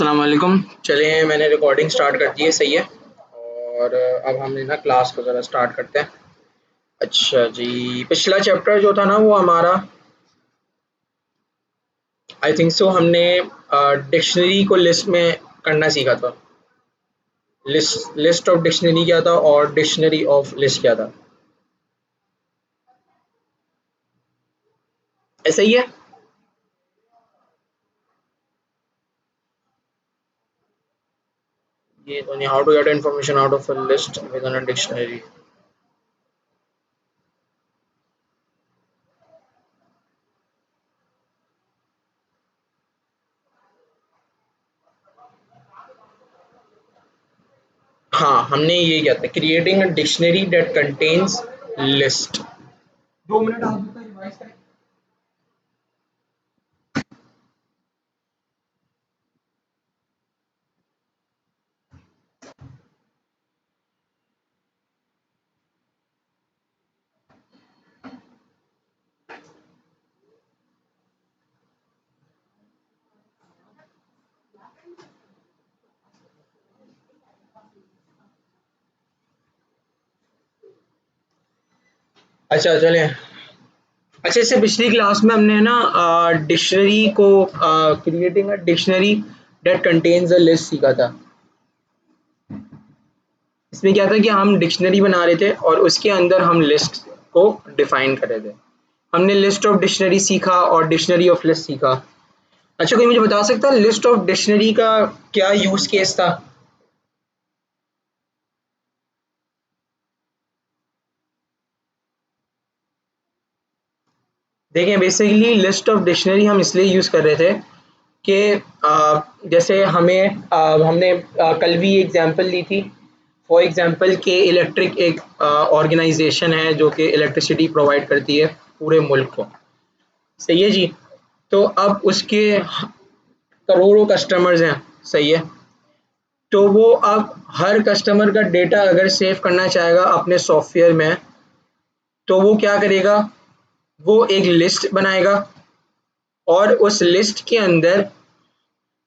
अस्सलाम वालेकुम। चलिए मैंने रिकॉर्डिंग स्टार्ट कर दी है, सही है। और अब हम ना क्लास को ज़रा स्टार्ट करते हैं। अच्छा जी, पिछला चैप्टर जो था ना वो हमारा आई थिंक सो हमने डिक्शनरी को लिस्ट में करना सीखा था। लिस्ट लिस्ट ऑफ डिक्शनरी क्या था और डिक्शनरी ऑफ लिस्ट क्या था, ऐसा ही है। ये तो नहीं, how to get information out of a list within a dictionary. हाँ, हमने ये किया था, creating a dictionary that contains list. 2 minute आप रिवाइज करें। अच्छा चलें। अच्छा, इससे पिछली क्लास में हमने ना डिक्शनरी को creating a dictionary that contains a list सीखा था। इसमें क्या था कि हम डिक्शनरी बना रहे थे और उसके अंदर हम लिस्ट को डिफाइन कर रहे थे। हमने लिस्ट ऑफ डिक्शनरी सीखा और डिक्शनरी ऑफ लिस्ट सीखा। अच्छा, कोई मुझे बता सकता है लिस्ट ऑफ डिक्शनरी का क्या यूज केस था? देखें, बेसिकली लिस्ट ऑफ डिक्शनरी हम इसलिए यूज कर रहे थे कि जैसे हमने कल भी एग्जांपल ली थी। फॉर एग्जांपल के इलेक्ट्रिक एक ऑर्गेनाइजेशन है जो कि इलेक्ट्रिसिटी प्रोवाइड करती है पूरे मुल्क को, सही है जी। तो अब उसके करोड़ों कस्टमर्स हैं, सही है। तो वो अब हर कस्टमर का डेटा अगर सेव करना चाहेगा अपने सॉफ्टवेयर में, तो वो क्या करेगा, वो एक लिस्ट बनाएगा और उस लिस्ट के अंदर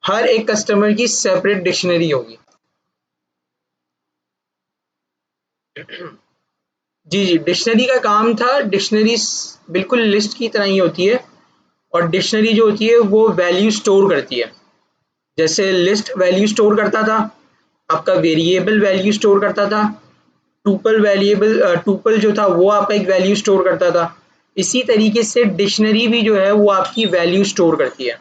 हर एक कस्टमर की सेपरेट डिक्शनरी होगी। जी जी, डिक्शनरी का काम था, डिक्शनरी बिल्कुल लिस्ट की तरह ही होती है। और डिक्शनरी जो होती है वो वैल्यू स्टोर करती है। जैसे लिस्ट वैल्यू स्टोर करता था, आपका वेरिएबल वैल्यू स्टोर करता था, टूपल जो था वो आपका एक वैल्यू स्टोर करता था। इसी तरीके से डिक्शनरी भी जो है वो आपकी वैल्यू स्टोर करती है।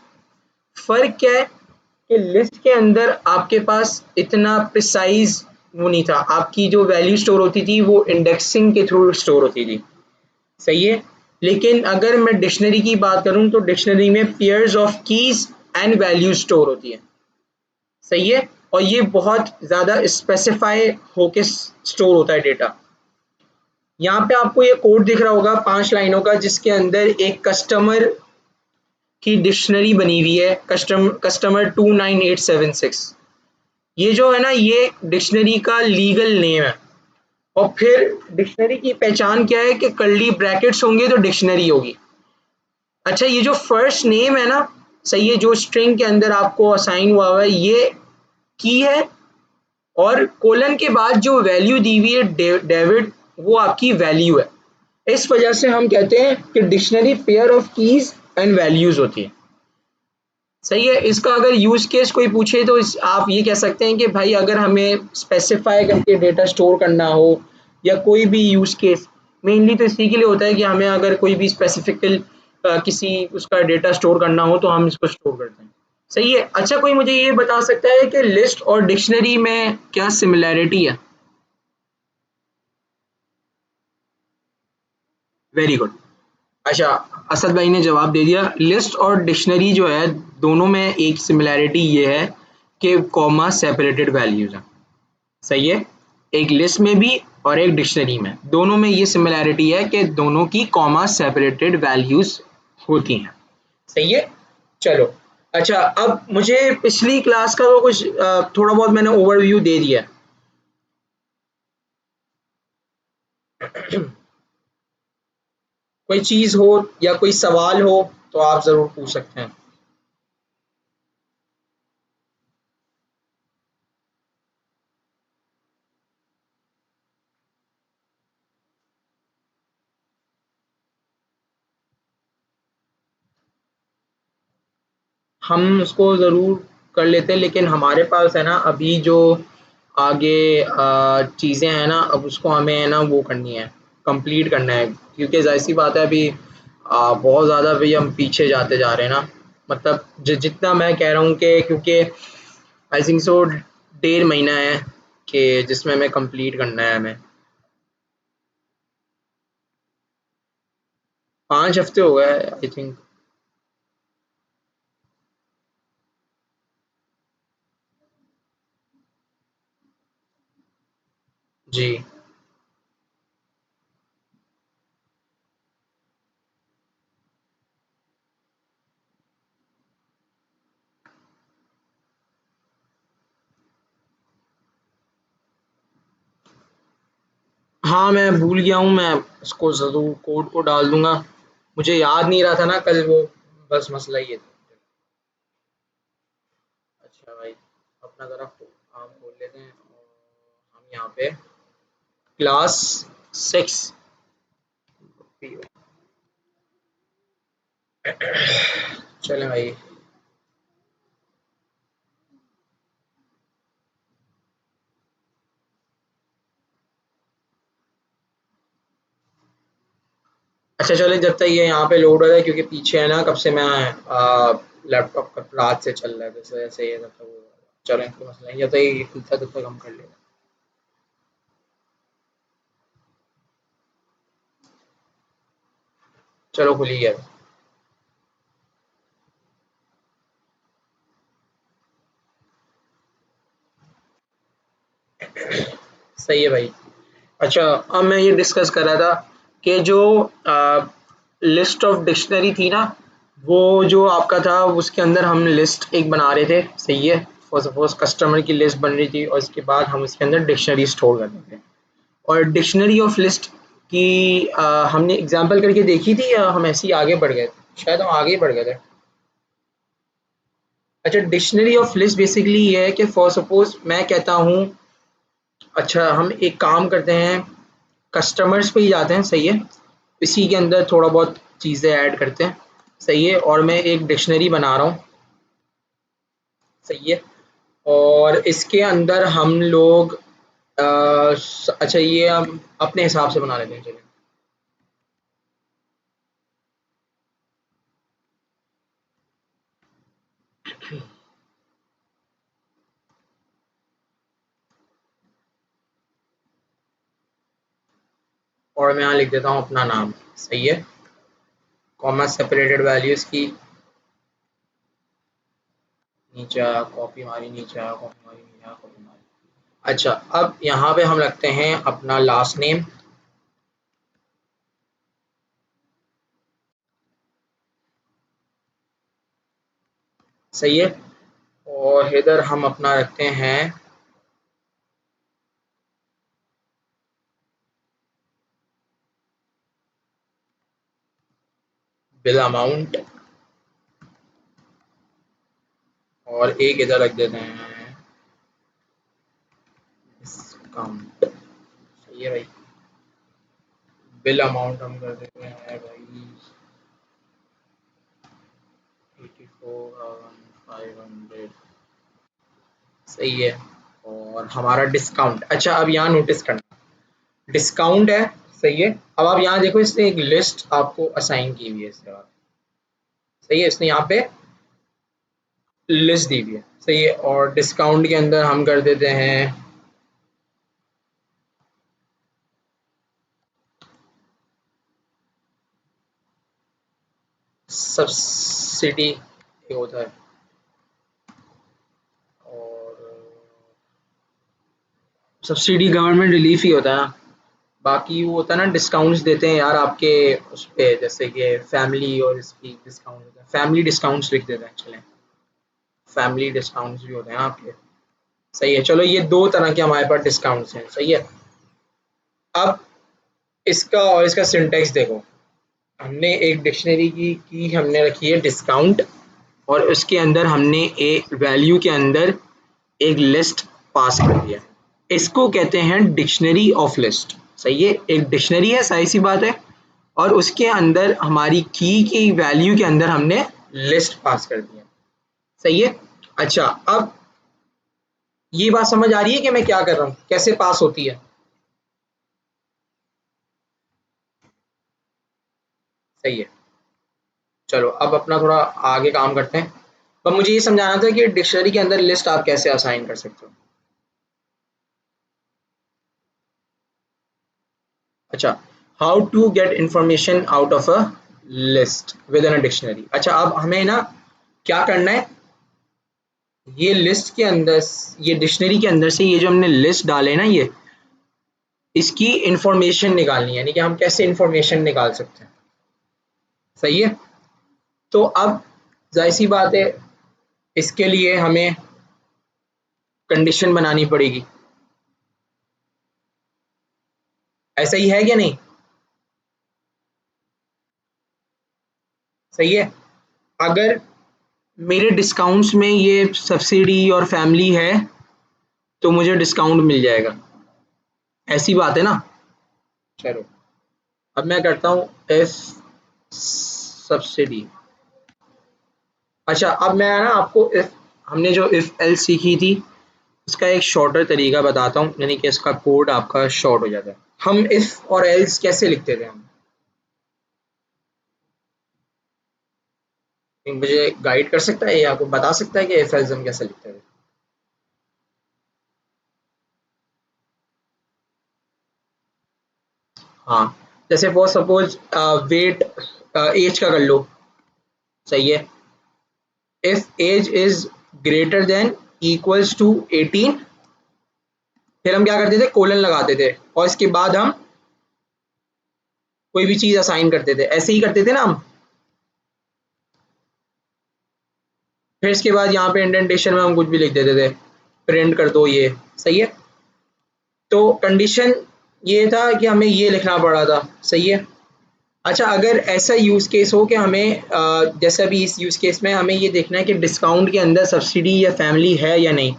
फर्क क्या है कि लिस्ट के अंदर आपके पास इतना प्रिसाइज वो नहीं था, आपकी जो वैल्यू स्टोर होती थी वो इंडेक्सिंग के थ्रू स्टोर होती थी, सही है। लेकिन अगर मैं डिक्शनरी की बात करूं तो डिक्शनरी में pairs of keys and value store होती है, सही है। और ये बहुत ज़्यादा स्पेसिफाई होके स्टोर होता है डेटा। यहाँ पे आपको ये कोड दिख रहा होगा 5 लाइनों का, जिसके अंदर एक कस्टमर की डिक्शनरी बनी हुई है, कस्टमर 29876। ये जो है ना, ये डिक्शनरी का लीगल नेम है। और फिर डिक्शनरी की पहचान क्या है कि कर्ली ब्रैकेट्स होंगे तो डिक्शनरी होगी। अच्छा, ये जो फर्स्ट नेम है ना, सही है, जो स्ट्रिंग के अंदर आपको असाइन हुआ है ये की है। और कोलन के बाद जो वैल्यू दी हुई है डेविड, वो आपकी वैल्यू है। इस वजह से हम कहते हैं कि dictionary pair of keys and values होती है, सही है। इसका अगर यूज केस कोई पूछे तो आप ये कह सकते हैं कि भाई अगर हमें स्पेसिफाई करके डेटा स्टोर करना हो या कोई भी यूज केस, मेनली तो इसी के लिए होता है कि हमें अगर कोई भी स्पेसिफिकल किसी उसका डेटा स्टोर करना हो तो हम इसको स्टोर करते हैं, सही है। अच्छा, कोई मुझे ये बता सकता है कि लिस्ट और डिक्शनरी में क्या सिमिलैरिटी है? Very good. अच्छा, असद भाई ने जवाब दे दिया। लिस्ट और डिक्शनरी जो है दोनों में एक सिमिलैरिटी ये है कि कॉमा सेपरेटेड वैल्यूज हैं, सही है। एक लिस्ट में भी और एक डिक्शनरी में, दोनों में ये सिमिलैरिटी है कि दोनों की कॉमा सेपरेटेड वैल्यूज होती हैं, सही है। चलो, अच्छा, अब मुझे पिछली क्लास का वो कुछ थोड़ा बहुत मैंने ओवरव्यू दे दिया है। कोई चीज हो या कोई सवाल हो तो आप जरूर पूछ सकते हैं। हम उसको ज़रूर कर लेते हैं, लेकिन हमारे पास है ना अभी जो आगे चीज़ें हैं ना, अब उसको हमें है ना वो करनी है, कंप्लीट करना है, क्योंकि जाहिर सी बात है अभी बहुत ज़्यादा भी हम पीछे जाते जा रहे हैं ना। मतलब जितना मैं कह रहा हूँ कि क्योंकि आई थिंक सो 1.5 महीना है कि जिसमें हमें कंप्लीट करना है हमें। 5 हफ्ते हो गए आई थिंक। जी। हाँ, मैं भूल गया हूँ, मैं उसको ज़रूर कोड को डाल दूँगा। मुझे याद नहीं रहा था ना कल वो, बस मसला ये था। अच्छा भाई, अपना ज़रा काम खोल लेते हैं और हम यहाँ पे क्लास 6 चलें भाई। अच्छा चलें, जब तक ये यहाँ पे लोड हो रहा है, क्योंकि पीछे है ना कब से मैं लैपटॉप का रात से चल रहा है, तो इस वजह से ये जब तक वो चलें कोई मसला नहीं, जब तक ये खुलता है तब तक हम कर लेंगे। चलो खुल ही गया। सही है भाई। अच्छा, अब मैं ये डिस्कस कर रहा था कि जो लिस्ट ऑफ डिक्शनरी थी ना, वो जो आपका था उसके अंदर हम लिस्ट एक बना रहे थे, सही है। फॉर सपोज कस्टमर की लिस्ट बन रही थी और इसके बाद हम उसके अंदर डिक्शनरी स्टोर कर रहे थे। और डिक्शनरी ऑफ लिस्ट की हमने एग्जांपल करके देखी थी, या हम ऐसे ही आगे बढ़ गए थे? शायद हम आगे ही बढ़ गए थे। अच्छा, डिक्शनरी ऑफ लिस्ट बेसिकली ये है कि फॉर सपोज मैं कहता हूँ, अच्छा हम एक काम करते हैं, कस्टमर्स पे ही जाते हैं, सही है। इसी के अंदर थोड़ा बहुत चीज़ें ऐड करते हैं, सही है। और मैं एक डिक्शनरी बना रहा हूँ, सही है। और इसके अंदर हम लोग अच्छा ये हम अपने हिसाब से बना लेते हैं, चलिए। और मैं यहाँ लिख देता हूँ अपना नाम, सही है। कॉमा सेपरेटेड वैल्यूज़ की नीचे, कॉपी मारी नीचे, कॉपी मारी नीचे, कॉपी मारी। अच्छा, अब यहाँ पे हम रखते हैं अपना लास्ट नेम, सही है। और इधर हम अपना रखते हैं बिल अमाउंट, और एक इधर रख देते हैं डिस्काउंट, सही है भाई। बिल अमाउंट हम कर देते हैं भाई 84,500, सही है। और हमारा डिस्काउंट, अच्छा अब यहाँ नोटिस करना, डिस्काउंट है, सही है। अब आप यहाँ देखो, इसने एक लिस्ट आपको असाइन की हुई है इसके बाद, सही है। इसने यहाँ पे लिस्ट दी हुई है, सही है। और डिस्काउंट के अंदर हम कर देते हैं सब्सिडी, ये होता है। और सब्सिडी गवर्नमेंट रिलीफ ही होता है ना। बाकी वो होता है ना, डिस्काउंट्स देते हैं यार आपके उस पे, जैसे कि फैमिली और इसकी डिस्काउंट होता है, फैमिली डिस्काउंट्स लिख देते हैं, चलें। फैमिली डिस्काउंट्स भी होते हैं आपके, सही है। चलो, ये दो तरह के हमारे पास डिस्काउंट्स हैं, सही है। अब इसका और इसका सिंटेक्स देखो, हमने एक डिक्शनरी की हमने रखी है डिस्काउंट, और उसके अंदर हमने एक वैल्यू के अंदर एक लिस्ट पास कर दिया। इसको कहते हैं डिक्शनरी ऑफ लिस्ट, सही है। एक डिक्शनरी है, सही सी बात है। और उसके अंदर हमारी की वैल्यू के अंदर हमने लिस्ट पास कर दिया। सही है। अच्छा, अब ये बात समझ आ रही है कि मैं क्या कर रहा हूँ, कैसे पास होती है। सही है। चलो अब अपना थोड़ा आगे काम करते हैं। अब मुझे ये समझाना था कि डिक्शनरी के अंदर लिस्ट आप कैसे असाइन कर सकते हो। अच्छा, how to get information out of a list within a dictionary. अच्छा, अब हमें ना क्या करना है, ये लिस्ट के अंदर, ये डिक्शनरी के अंदर से ये जो हमने लिस्ट डाले ना, ये इसकी इंफॉर्मेशन निकालनी है, यानी कि हम कैसे इंफॉर्मेशन निकाल सकते हैं। सही है। तो अब जाहिर सी बात है, इसके लिए हमें कंडीशन बनानी पड़ेगी। ऐसा ही है क्या नहीं? सही है। अगर मेरे डिस्काउंट्स में ये सब्सिडी और फैमिली है तो मुझे डिस्काउंट मिल जाएगा, ऐसी बात है ना। चलो अब मैं करता हूँ इफ सब्सिडी। अच्छा, अब मैं ना आपको इफ, हमने जो इफ एल्स सीखी थी उसका एक शॉर्टर तरीका बताता हूँ, यानी कि इसका कोड आपका शॉर्ट हो जाता है। हम इफ और एल्स कैसे लिखते थे हम, मुझे गाइड कर सकता है या आपको बता सकता है कि इफ एल्स हम कैसे लिखते थे। हाँ, जैसे फॉर सपोज वेट एज का कर लो। सही है। If age is greater than equals to 18, फिर हम क्या करते थे, कोलन लगाते थे और इसके बाद हम कोई भी चीज असाइन करते थे, ऐसे ही करते थे ना हम। फिर इसके बाद यहाँ पे इंडेंटेशन में हम कुछ भी लिख देते थे, प्रिंट कर दो ये। सही है। तो कंडीशन ये था कि हमें ये लिखना पड़ा था। सही है। अच्छा, अगर ऐसा यूज केस हो कि हमें जैसे अभी इस यूज केस में हमें ये देखना है कि डिस्काउंट के अंदर सब्सिडी या फैमिली है या नहीं।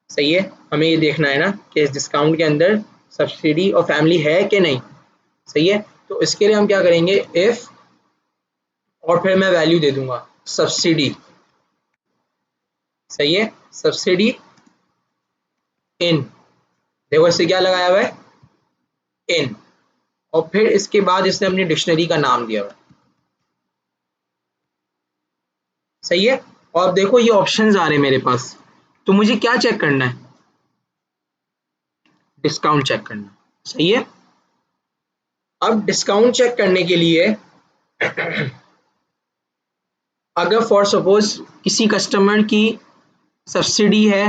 सही है। हमें ये देखना है ना कि इस डिस्काउंट के अंदर सब्सिडी और फैमिली है कि नहीं। सही है। तो इसके लिए हम क्या करेंगे, इफ, और फिर मैं वैल्यू दे दूंगा सब्सिडी। सही है। सब्सिडी इन, देखो इससे क्या लगाया हुआ है, इन, और फिर इसके बाद इसने अपनी डिक्शनरी का नाम दिया हुआ है। सही है। और अब देखो ये ऑप्शंस आ रहे हैं मेरे पास, तो मुझे क्या चेक करना है, डिस्काउंट चेक करना है। सही है। अब डिस्काउंट चेक करने के लिए अगर फॉर सपोज किसी कस्टमर की सब्सिडी है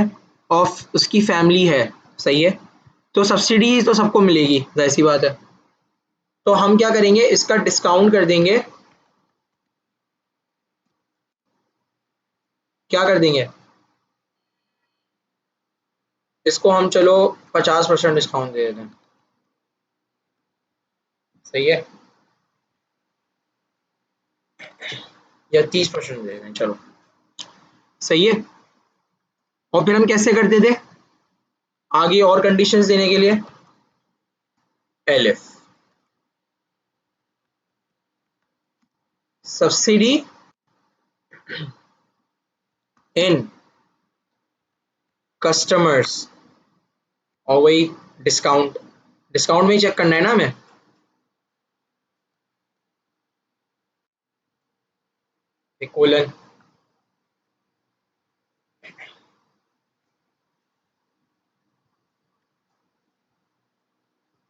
और उसकी फैमिली है। सही है। तो सब्सिडी तो सबको मिलेगी, जाहिर सी बात है। तो हम क्या करेंगे, इसका डिस्काउंट कर देंगे। क्या कर देंगे, इसको हम चलो 50% डिस्काउंट दे देते हैं। सही है। या 30% दे देते हैं, चलो। सही है। और फिर हम कैसे करते थे आगे और कंडीशंस देने के लिए, एलिफ सब्सिडी इन कस्टमर्स, और वही डिस्काउंट, डिस्काउंट में ही चेक करना है ना हमें। कोलन,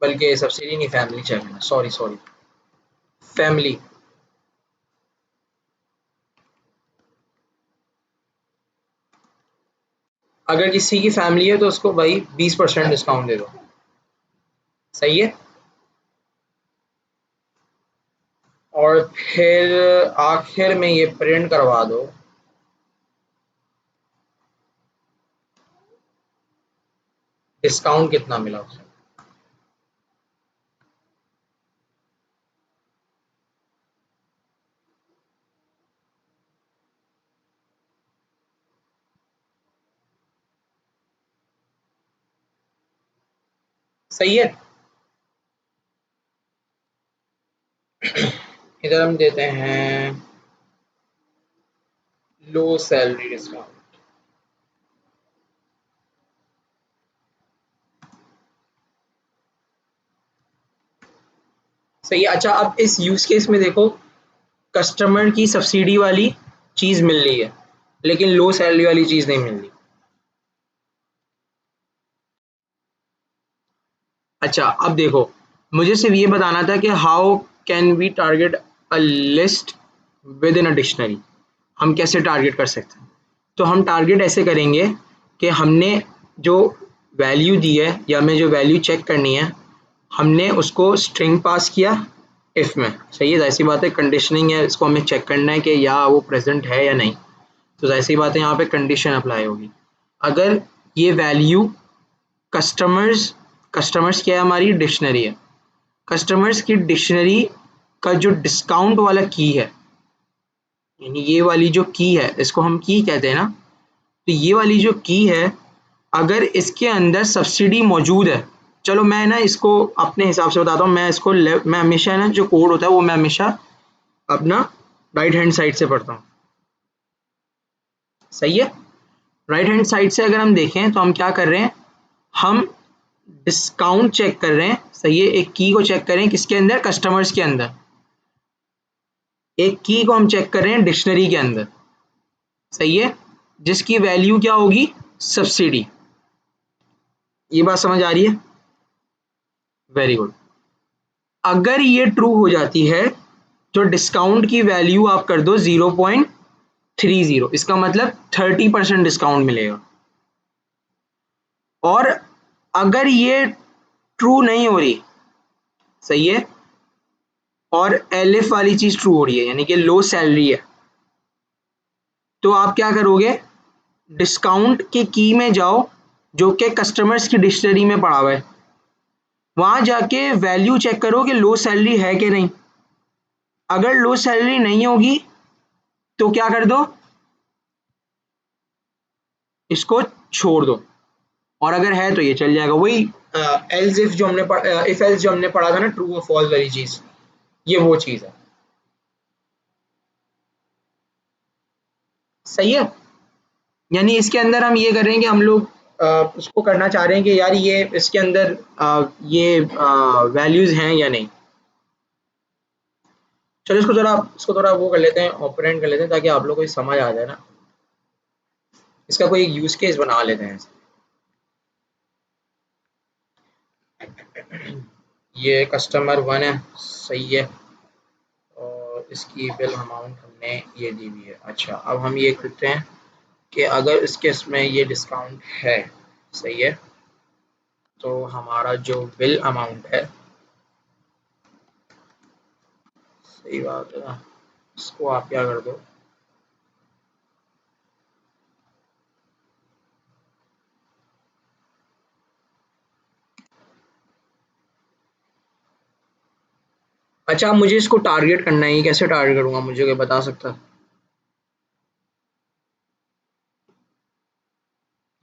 बल्कि सब्सिडी नहीं, फैमिली चेक करना, सॉरी सॉरी, फैमिली। अगर किसी की फैमिली है तो उसको भाई 20% डिस्काउंट दे दो। सही है। और फिर आखिर में ये प्रिंट करवा दो, डिस्काउंट कितना मिला उसे। सही है। इधर हम देते हैं लो सैलरी डिस्काउंट। सही है। अच्छा, अब इस यूज केस में देखो, कस्टमर की सब्सिडी वाली चीज मिल रही है लेकिन लो सैलरी वाली चीज नहीं मिल रही। अच्छा, अब देखो, मुझे सिर्फ ये बताना था कि how can we target a list within a dictionary. हम कैसे टारगेट कर सकते हैं? तो हम टारगेट ऐसे करेंगे कि हमने जो वैल्यू दी है या हमें जो वैल्यू चेक करनी है, हमने उसको स्ट्रिंग पास किया इफ में। सही है, ऐसी बात है, कंडीशनिंग है, इसको हमें चेक करना है कि या वो प्रेजेंट है या नहीं। तो ऐसी बात है, यहाँ पे कंडीशन अप्लाई होगी। अगर ये वैल्यू कस्टमर्स, कस्टमर्स क्या है, हमारी डिक्शनरी है, कस्टमर्स की डिक्शनरी का जो डिस्काउंट वाला की है, यानी ये वाली जो की है, इसको हम की कहते हैं ना, तो ये वाली जो की है, अगर इसके अंदर सब्सिडी मौजूद है, चलो मैं ना इसको अपने हिसाब से बताता हूँ, मैं इसको मैं हमेशा ना जो कोड होता है वो मैं हमेशा अपना राइट हैंड साइड से पढ़ता हूँ। सही है, राइट हैंड साइड से अगर हम देखें तो हम क्या कर रहे हैं, हम डिस्काउंट चेक कर रहे हैं। सही है, एक की को चेक करें किसके अंदर, कस्टमर्स के अंदर। एक की को हम चेक कर रहे हैं डिक्शनरी के अंदर। सही है, जिसकी वैल्यू क्या होगी, सब्सिडी। ये बात समझ आ रही है? Very good. अगर ये ट्रू हो जाती है तो डिस्काउंट की वैल्यू आप कर दो 0.30, इसका मतलब 30% डिस्काउंट मिलेगा। और अगर ये ट्रू नहीं हो रही, सही है, और एलिफ वाली चीज ट्रू हो रही है यानी कि लो सैलरी है, तो आप क्या करोगे, डिस्काउंट की की में जाओ जो कि कस्टमर्स की डिक्शनरी में पड़ा हुआ है, वहां जाके वैल्यू चेक करो कि लो सैलरी है कि नहीं। अगर लो सैलरी नहीं होगी तो क्या कर दो, इसको छोड़ दो, और अगर है तो ये चल जाएगा। वही एल्स इफ जो हमने इफ एल्स जो हमने पढ़ा था ना, ट्रू और फॉल्स वाली चीज, ये वो चीज है। सही है, यानी इसके अंदर हम ये कर रहे हैं कि हम लोग उसको करना चाह रहे हैं कि यार ये इसके अंदर ये वैल्यूज हैं या नहीं। चलो इसको थोड़ा वो कर लेते हैं, ऑपरेंट कर लेते हैं, ताकि आप लोग को ये समझ आ जाए ना। इसका कोई एक यूज केस बना लेते हैं। ये कस्टमर 1 है, सही है, और इसकी बिल अमाउंट हमने ये दी हुई है। अच्छा, अब हम ये करते हैं कि अगर इस केस में ये डिस्काउंट है, सही है, तो हमारा जो बिल अमाउंट है, सही बात है ना, इसको आप क्या कर दो, अच्छा मुझे इसको टारगेट करना है, ये कैसे टारगेट करूंगा, मुझे कोई बता सकता है?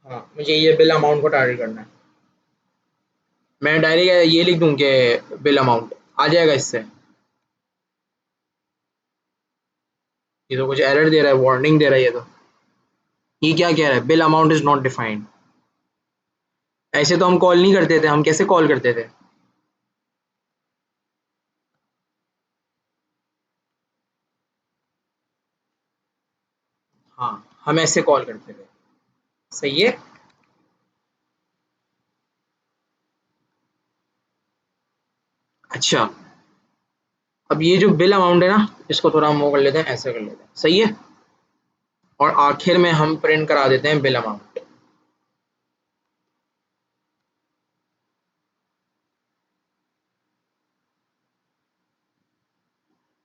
हाँ, मुझे ये बिल अमाउंट को टारगेट करना है। मैं डायरेक्ट ये लिख दूं कि बिल अमाउंट आ जाएगा इससे? ये तो कुछ एरर दे रहा है, वार्निंग दे रहा है ये तो। ये क्या कह रहा है, bill amount is not defined. ऐसे तो हम कॉल नहीं करते थे, हम कैसे कॉल करते थे? हाँ, हम ऐसे कॉल करते थे। सही है, अच्छा, अब ये जो बिल अमाउंट है ना, इसको थोड़ा हम वो कर लेते हैं, ऐसे कर लेते हैं, सही है, और आखिर में हम प्रिंट करा देते हैं बिल अमाउंट।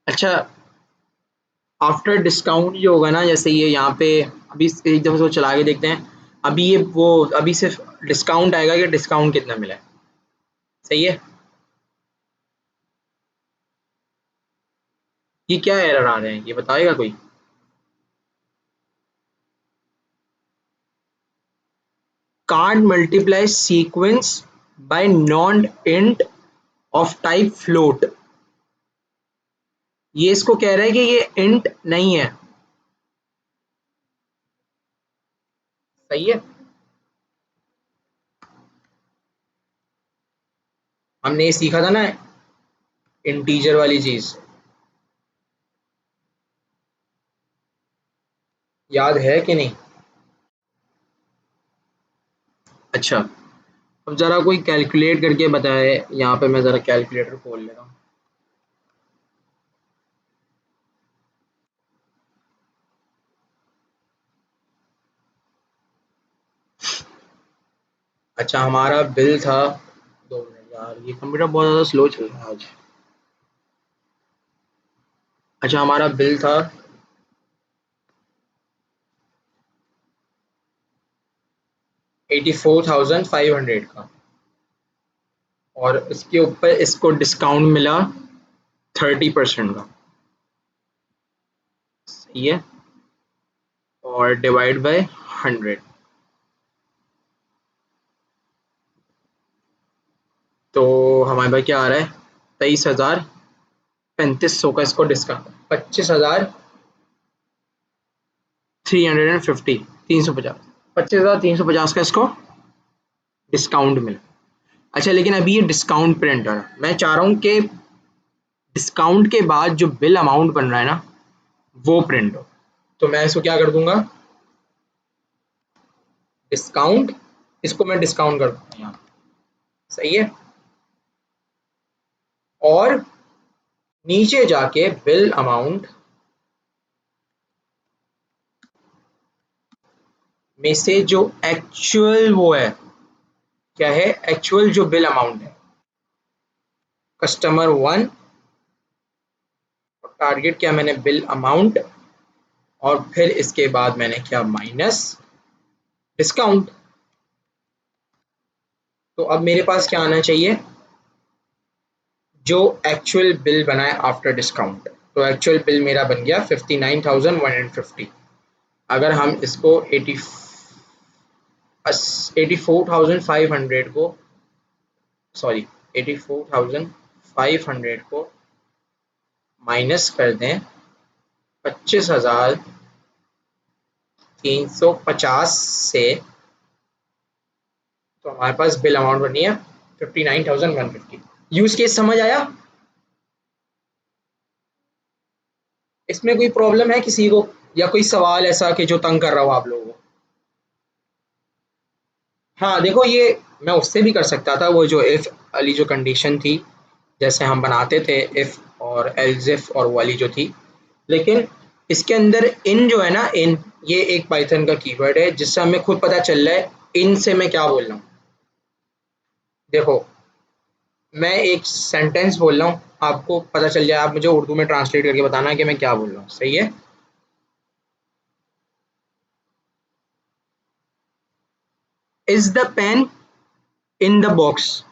अच्छा, आफ्टर डिस्काउंट जो होगा ना, जैसे ये यहाँ पे, अभी एक दफा वो चला के देखते हैं। अभी ये वो, अभी सिर्फ डिस्काउंट आएगा कि डिस्काउंट कितना मिला है। सही है, ये क्या एरर आ रहे हैं, ये बताएगा कोई? can't multiply sequence by non-int of type float। ये इसको कह रहा है कि ये इंट नहीं है, सही है। हमने ये सीखा था ना इंटीजर वाली चीज, याद है कि नहीं? अच्छा, अब जरा कोई कैलकुलेट करके बताए। यहाँ पे मैं जरा कैलकुलेटर खोल लेता हूँ। अच्छा, हमारा बिल था, 2 मिनट यार, ये कंप्यूटर बहुत ज़्यादा स्लो चल रहा है आज। अच्छा, हमारा बिल था 84,500 का, और इसके ऊपर इसको डिस्काउंट मिला 30% का। सही है, और डिवाइड बाय 100, तो हमारे पास क्या आ रहा है? 23,3500 का इसको डिस्काउंट, 25,350, 350, 25,350 का इसको डिस्काउंट मिला। अच्छा, लेकिन अभी ये डिस्काउंट प्रिंट है, मैं चाह रहा हूँ कि डिस्काउंट के बाद जो बिल अमाउंट बन रहा है ना, वो प्रिंट हो। तो मैं इसको क्या कर दूंगा, डिस्काउंट, इसको मैं डिस्काउंट कर दूंगा यहाँ। सही है, और नीचे जाके बिल अमाउंट में से जो एक्चुअल वो है, क्या है एक्चुअल जो बिल अमाउंट है, कस्टमर 1, और टारगेट क्या मैंने, बिल अमाउंट, और फिर इसके बाद मैंने क्या, माइनस डिस्काउंट। तो अब मेरे पास क्या आना चाहिए, जो एक्चुअल बिल बना है आफ्टर डिस्काउंट। तो एक्चुअल बिल मेरा बन गया 59,150। अगर हम इसको 84,500 को, सॉरी 84,500 को माइनस कर दें 25,350 से, तो हमारे पास बिल अमाउंट बनी है 59,150। यूज केस समझ आया? इसमें कोई प्रॉब्लम है किसी को, या कोई सवाल ऐसा कि जो तंग कर रहा हो आप लोगों को? हाँ देखो, ये मैं उससे भी कर सकता था, वो जो इफ वाली जो कंडीशन थी, जैसे हम बनाते थे इफ और एल्स इफ और वाली जो थी, लेकिन इसके अंदर इन जो है ना, इन, ये एक पाइथन का कीवर्ड है जिससे हमें खुद पता चल रहा है इन से मैं क्या बोल रहा हूँ। देखो, मैं एक सेंटेंस बोल रहा हूँ, आपको पता चल जाए, आप मुझे उर्दू में ट्रांसलेट करके बताना है कि मैं क्या बोल रहा हूँ। सही है, is the pain in the box.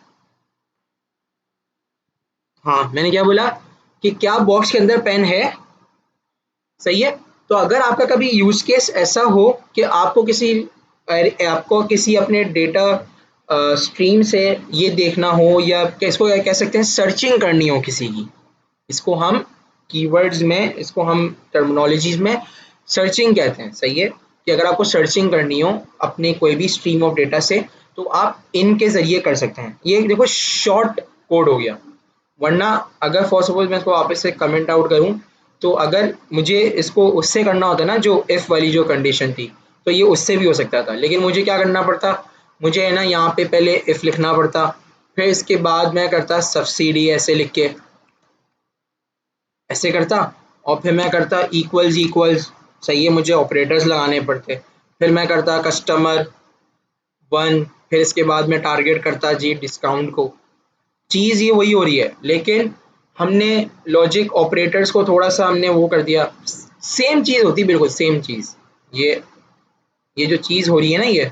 हाँ, मैंने क्या बोला कि क्या बॉक्स के अंदर पेन है। सही है, तो अगर आपका कभी यूज केस ऐसा हो कि आपको किसी अपने डेटा स्ट्रीम से ये देखना हो, या किसको कह सकते हैं, सर्चिंग करनी हो किसी की, इसको हम कीवर्ड्स में, इसको हम टर्मिनोलॉजीज में सर्चिंग कहते हैं। सही है, कि अगर आपको सर्चिंग करनी हो अपने कोई भी स्ट्रीम ऑफ डेटा से, तो आप इनके जरिए कर सकते हैं। ये देखो शॉर्ट कोड हो गया, वरना अगर फॉर सपोज मैं इसको वापस से कमेंट आउट करूं, तो अगर मुझे इसको उससे करना होता ना, जो इफ वाली जो कंडीशन थी, तो ये उससे भी हो सकता था, लेकिन मुझे क्या करना पड़ता, मुझे है ना यहाँ पे पहले इफ लिखना पड़ता, फिर इसके बाद मैं करता सब्सिडी ऐसे लिख के, ऐसे करता, और फिर मैं करता इक्वल्स इक्वल्स। सही है, मुझे ऑपरेटर्स लगाने पड़ते, फिर मैं करता कस्टमर 1, फिर इसके बाद मैं टारगेट करता जी डिस्काउंट को। चीज़ ये वही हो रही है, लेकिन हमने लॉजिक ऑपरेटर्स को थोड़ा सा हमने वो कर दिया। सेम चीज़ होती, बिल्कुल सेम चीज़। ये ये जो चीज़ हो रही है ना, ये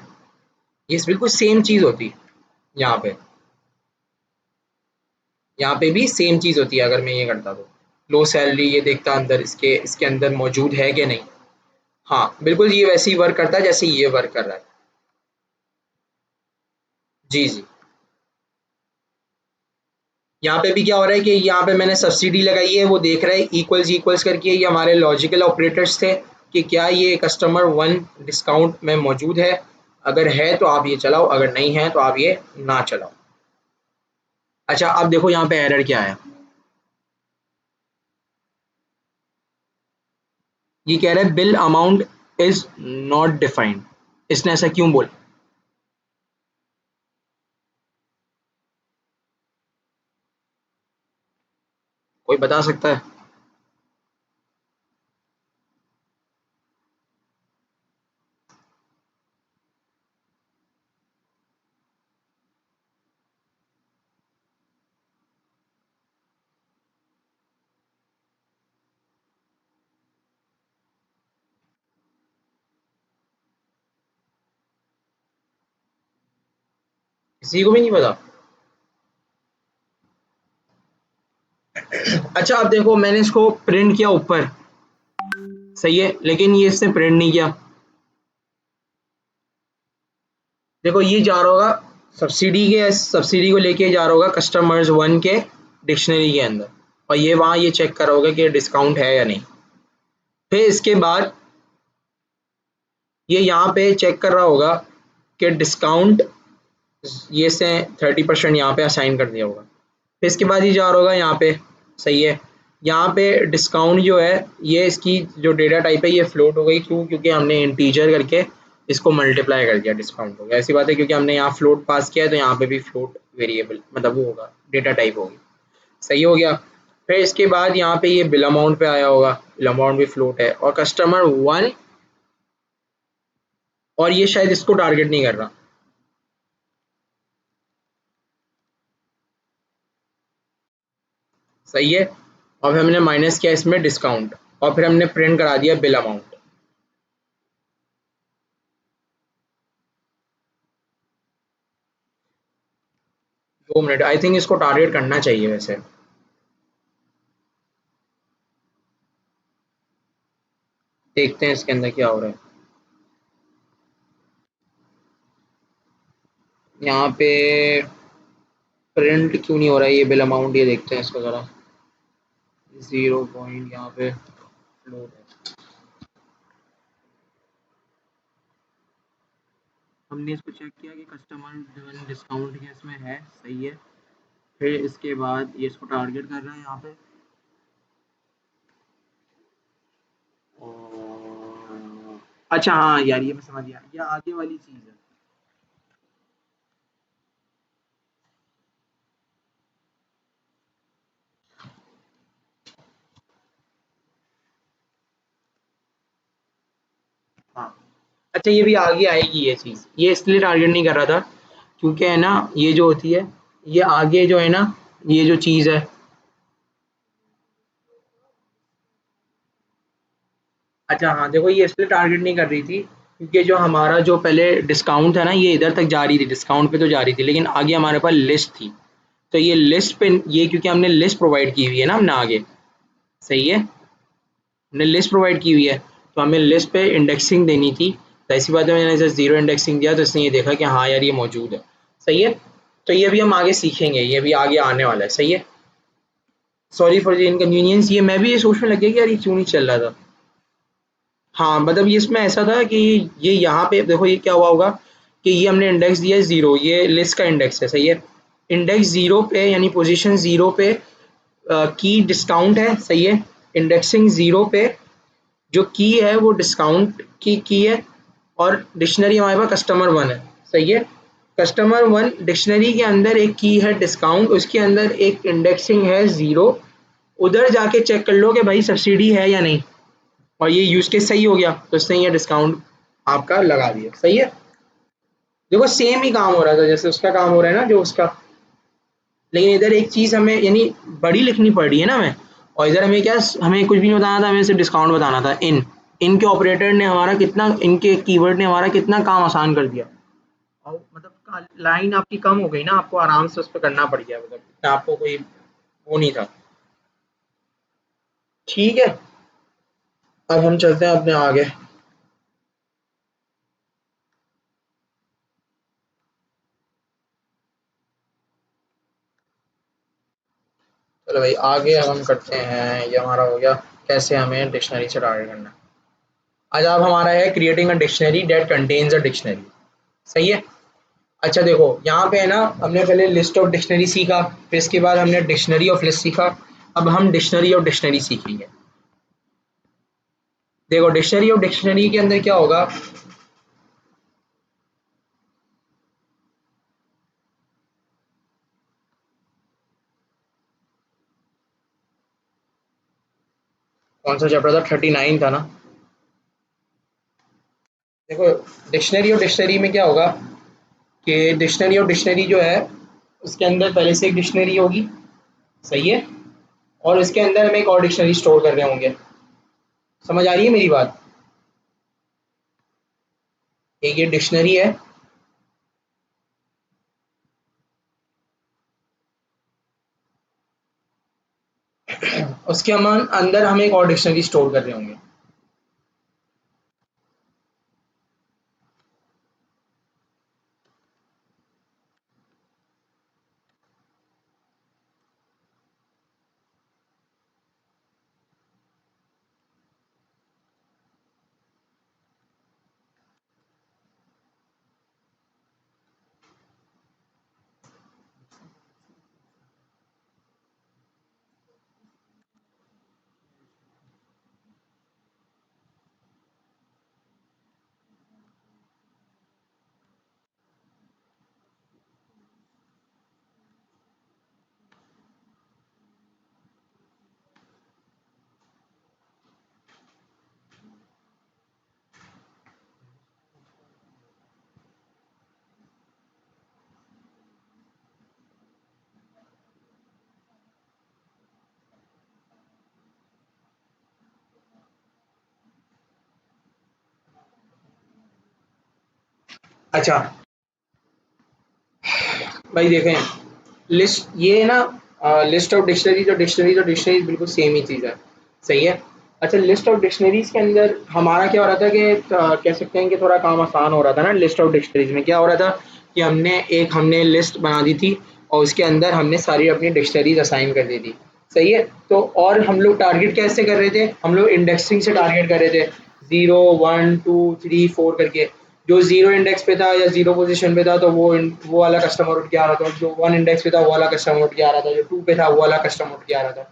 बिल्कुल सेम चीज़ होती। यहाँ पे, यहाँ पे भी सेम चीज़ होती है। अगर मैं ये करता तो लो सैलरी, ये देखता अंदर इसके इसके अंदर मौजूद है कि नहीं। हाँ बिल्कुल, ये वैसे ही वर्क करता है जैसे ये वर्क कर रहा है। जी जी, यहाँ पे भी क्या हो रहा है कि यहाँ पे मैंने सब्सिडी लगाई है, वो देख रहा है इक्वल्स इक्वल्स करके, ये हमारे लॉजिकल ऑपरेटर्स थे कि क्या ये कस्टमर 1 डिस्काउंट में मौजूद है। अगर है तो आप ये चलाओ, अगर नहीं है तो आप ये ना चलाओ। अच्छा अब देखो यहाँ पे एरर क्या है, ये कह रहा है bill amount is not defined. इसने ऐसा क्यों बोला? कोई बता सकता है? किसी को भी नहीं पता? अच्छा अब देखो मैंने इसको प्रिंट किया ऊपर, सही है, लेकिन ये इसने प्रिंट नहीं किया। देखो ये जा रहा होगा सब्सिडी के, सब्सिडी को लेके जा रहा होगा कस्टमर्स वन के डिक्शनरी के अंदर, और ये वहाँ ये चेक कर रहा होगा कि डिस्काउंट है या नहीं। फिर इसके बाद ये यहाँ पे चेक कर रहा होगा कि डिस्काउंट ये से 30% यहाँ पे असाइन कर दिया होगा। फिर इसके बाद ये जा रहा होगा यहाँ पे, सही है, यहाँ पे डिस्काउंट जो है ये इसकी जो डेटा टाइप है ये फ्लोट हो गई, क्यों? क्योंकि हमने इंटीजर करके इसको मल्टीप्लाई कर दिया, डिस्काउंट हो गया। ऐसी बात है क्योंकि हमने यहाँ फ्लोट पास किया है तो यहाँ पे भी फ्लोट वेरिएबल मतलब वो होगा, डेटा टाइप होगी, सही हो गया। फिर इसके बाद यहाँ पे ये बिल अमाउंट पे आया होगा, बिल अमाउंट भी फ्लोट है, और कस्टमर वन, और ये शायद इसको टारगेट नहीं कर रहा, सही है। और फिर हमने माइनस किया इसमें डिस्काउंट, और फिर हमने प्रिंट करा दिया bill amount. 2 minute, I think इसको टारगेट करना चाहिए वैसे। देखते हैं इसके अंदर क्या हो रहा है। यहाँ पे प्रिंट क्यों नहीं हो रहा है ये बिल अमाउंट, ये देखते हैं इसको ज़रा। 0 पॉइंट यहाँ पे फ्लोट है, हमने इसको चेक किया कि कस्टमर डिस्काउंट के इसमें है, सही है। फिर इसके बाद ये इसको टारगेट कर रहा है यहाँ पे, और अच्छा हाँ यार ये मैं समझ गया, ये आगे वाली चीज़ है। हाँ अच्छा ये भी आगे आएगी ये चीज़, ये इसलिए टारगेट नहीं कर रहा था क्योंकि है ना ये जो होती है, ये आगे जो है ना, ये जो चीज़ है, अच्छा हाँ देखो ये इसलिए टारगेट नहीं कर रही थी क्योंकि जो हमारा जो पहले डिस्काउंट था ना ये इधर तक जा रही थी, डिस्काउंट पे तो जा रही थी, लेकिन आगे हमारे पास लिस्ट थी, तो ये लिस्ट पे, ये क्योंकि हमने लिस्ट प्रोवाइड की हुई है ना हमने आगे, सही है, हमने लिस्ट प्रोवाइड की हुई है, तो हमें लिस्ट पे इंडेक्सिंग देनी थी। तो ऐसी बात है मैंने जैसे जीरो इंडेक्सिंग दिया तो इसने ये देखा कि हाँ यार ये मौजूद है, सही है। तो ये भी हम आगे सीखेंगे, ये भी आगे आने वाला है, सही है। सॉरी फॉर द इनकन्वीनियंस, ये मैं भी ये सोचने लग गया कि यार ये क्यों नहीं चल रहा था। हाँ मतलब ये इसमें ऐसा था कि ये यहाँ पे देखो ये क्या हुआ होगा कि ये हमने इंडेक्स दिया है 0, ये लिस्ट का इंडेक्स है, सही है। इंडेक्स 0 पे यानी पोजीशन 0 पे की डिस्काउंट है, सही है। इंडेक्सिंग 0 पे जो की है वो डिस्काउंट की है, और डिक्शनरी हमारे पास कस्टमर वन है, सही है। कस्टमर वन डिक्शनरी के अंदर एक की है डिस्काउंट, उसके अंदर एक इंडेक्सिंग है 0, उधर जाके चेक कर लो कि भाई सब्सिडी है या नहीं, और ये यूज केस सही हो गया तो इसने ये डिस्काउंट आपका लगा दिया, सही है। देखो सेम ही काम हो रहा था जैसे उसका काम हो रहा है ना जो उसका, लेकिन इधर एक चीज हमें यानी बड़ी लिखनी पड़ रही है ना हमें, और इधर हमें क्या, हमें कुछ भी नहीं बताना था, हमें सिर्फ डिस्काउंट बताना था। इन इनके ऑपरेटर ने हमारा कितना, इनके कीवर्ड ने हमारा कितना काम आसान कर दिया, और मतलब लाइन आपकी कम हो गई ना, आपको आराम से उस पर करना पड़ गया, मतलब इतना आपको कोई वो नहीं था। ठीक है, अब हम चलते हैं अपने आगे। चलो भाई आगे अब हम करते हैं, ये हमारा हो गया कैसे हमें डिक्शनरी से टारगेट करना है। आज अब हमारा है creating a dictionary that contains a dictionary. सही है। अच्छा देखो यहाँ पे है ना, हमने पहले लिस्ट ऑफ डिक्शनरी सीखा, फिर इसके बाद हमने डिक्शनरी ऑफ लिस्ट सीखा, अब हम डिक्शनरी ऑफ डिक्शनरी सीखेंगे। देखो डिक्शनरी ऑफ डिक्शनरी के अंदर क्या होगा, कौन सा चैप्टर था, 39 था ना। देखो डिक्शनरी ऑफ डिक्शनरी में क्या होगा कि डिक्शनरी ऑफ डिक्शनरी जो है उसके अंदर पहले से एक डिक्शनरी होगी, सही है, और इसके अंदर हम एक और डिक्शनरी स्टोर कर रहे होंगे। समझ आ रही है मेरी बात। एक ये डिक्शनरी है, उसके हम अंदर हम एक और डिक्शनरी स्टोर कर रहे होंगे। अच्छा भाई देखें, लिस्ट ये ना, लिस्ट ऑफ डिक्शनरीज बिल्कुल सेम ही चीज़ है, सही है। अच्छा लिस्ट ऑफ डिक्शनरीज के अंदर हमारा क्या हो रहा था कि कह सकते हैं कि थोड़ा काम आसान हो रहा था ना। लिस्ट ऑफ डिक्शनरीज में क्या हो रहा था कि हमने लिस्ट बना दी थी और उसके अंदर हमने सारी अपनी डिक्शनरीज असाइन कर दी थी, सही है। तो और हम लोग टारगेट कैसे कर रहे थे, हम लोग इंडेक्सिंग से टारगेट कर रहे थे, 0 1 2 3 4 करके। जो जीरो इंडेक्स पे था या जीरो पोजीशन पे था तो वो वाला कस्टमर उठ के आ रहा था, जो वन इंडेक्स पे था वो वाला कस्टमर उठ के आ रहा था, जो टू पे था वो वाला कस्टमर उठ के आ रहा था।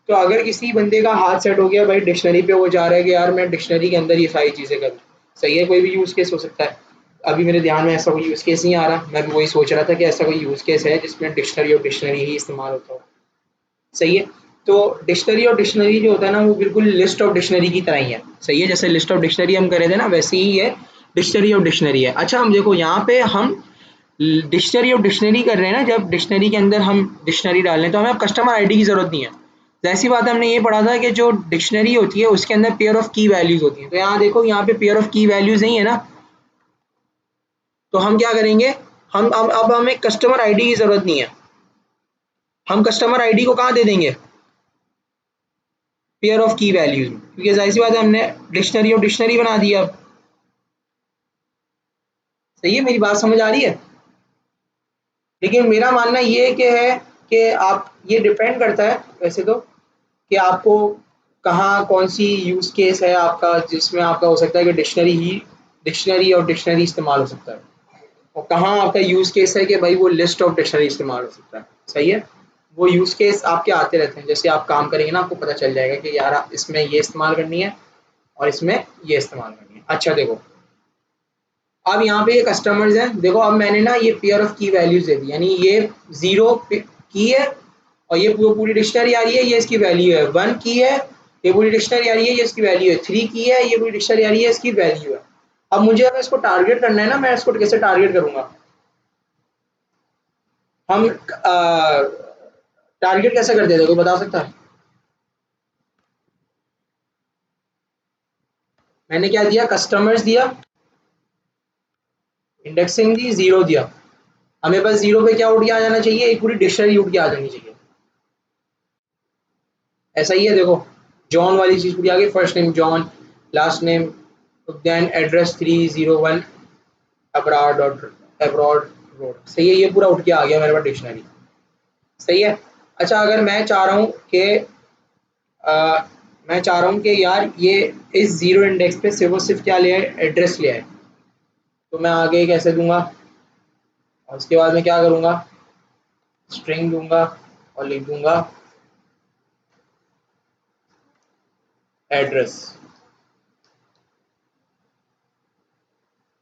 तो अगर किसी बंदे का हाथ सेट हो गया भाई डिक्शनरी पे, वो जा रहा है कि यार मैं डिक्शनरी के अंदर ये सारी चीज़ें करूँ, सही है, कोई भी यूज़ केस हो सकता है। अभी मेरे ध्यान में ऐसा कोई यूज़ केस नहीं आ रहा, मैं भी वही सोच रहा था कि ऐसा कोई यूज़ केस है जिसमें डिक्शनरी और डिक्शनरी ही इस्तेमाल होता हो, सही है। तो डिक्शनरी और डिक्शनरी जो होता है ना वो बिल्कुल लिस्ट ऑफ डिक्शनरी की तरह ही है, सही है। जैसे लिस्ट ऑफ डिक्शनरी हम करे थे ना वैसे ही है, डिक्शनरी ऑफ डिक्शनरी है। अच्छा हम देखो यहाँ पे हम डिक्शनरी ऑफ डिक्शनरी कर रहे हैं ना, जब डिक्शनरी के अंदर हम डिक्शनरी डाल रहे हैं तो हमें अब कस्टमर आईडी की ज़रूरत नहीं है। जैसी बात है, हमने ये पढ़ा था कि जो डिक्शनरी होती है उसके अंदर पेयर ऑफ की वैल्यूज होती हैं, तो यहाँ देखो यहाँ पे पेयर ऑफ की वैल्यूज नहीं है ना, तो हम क्या करेंगे, हम अब हमें कस्टमर आईडी की ज़रूरत नहीं है। हम कस्टमर आईडी को कहाँ दे देंगे, पेयर ऑफ की वैल्यूज में, क्योंकि जाहिर सी बात है हमने डिक्शनरी और डिक्शनरी बना दिया अब। सही है, मेरी बात समझ आ रही है। लेकिन मेरा मानना ये कि है कि आप ये डिपेंड करता है वैसे तो कि आपको कहाँ कौन सी यूज़ केस है आपका जिसमें आपका हो सकता है कि डिक्शनरी और डिक्शनरी इस्तेमाल हो सकता है, और कहाँ आपका यूज़ केस है कि भाई वो लिस्ट ऑफ डिक्शनरी इस्तेमाल हो सकता है, सही है। वो यूज़ केस आपके आते रहते हैं, जैसे आप काम करेंगे ना आपको पता चल जाएगा कि यार इसमें ये इस्तेमाल करनी है और इसमें ये इस्तेमाल करनी है। अच्छा देखो अब यहाँ पे ये कस्टमर्स हैं, देखो अब मैंने ना ये पेयर ऑफ की वैल्यूज दे दी, यानी ये जीरो की है और ये पूरी डिक्शनरी आ रही है, ये इसकी वैल्यू है। वन की है, ये पूरी डिक्शनरी आ रही है, ये इसकी वैल्यू है। थ्री की है, ये पूरी डिक्शनरी आ रही है, इसकी वैल्यू है। अब मुझे अगर इसको टारगेट करना है ना, मैं इसको कैसे टारगेट करूंगा, हम टारगेट कैसे करते थे कोई बता सकता है। मैंने क्या दिया, कस्टमर्स दिया, इंडेक्सिंग दी, जीरो दिया। हमें बस जीरो पे क्या उठ के आ जाना चाहिए, एक पूरी डिक्शनरी उठ के आ जानी चाहिए। ऐसा ही है देखो, जॉन वाली चीज पूरी आ गई, first name John, last name, then address 301 abroad abroad road, सही है, ये पूरा उठ के आ गया मेरे पास डिक्शनरी, सही है। अच्छा अगर मैं चाह रहा हूँ कि मैं चाह रहा हूँ कि यार ये इस जीरो इंडेक्स पे सिर्फ और सिर्फ क्या ले आए, एड्रेस ले आए, तो मैं आगे कैसे दूंगा, और उसके बाद मैं क्या करूंगा, स्ट्रिंग दूंगा और लिख दूंगा एड्रेस।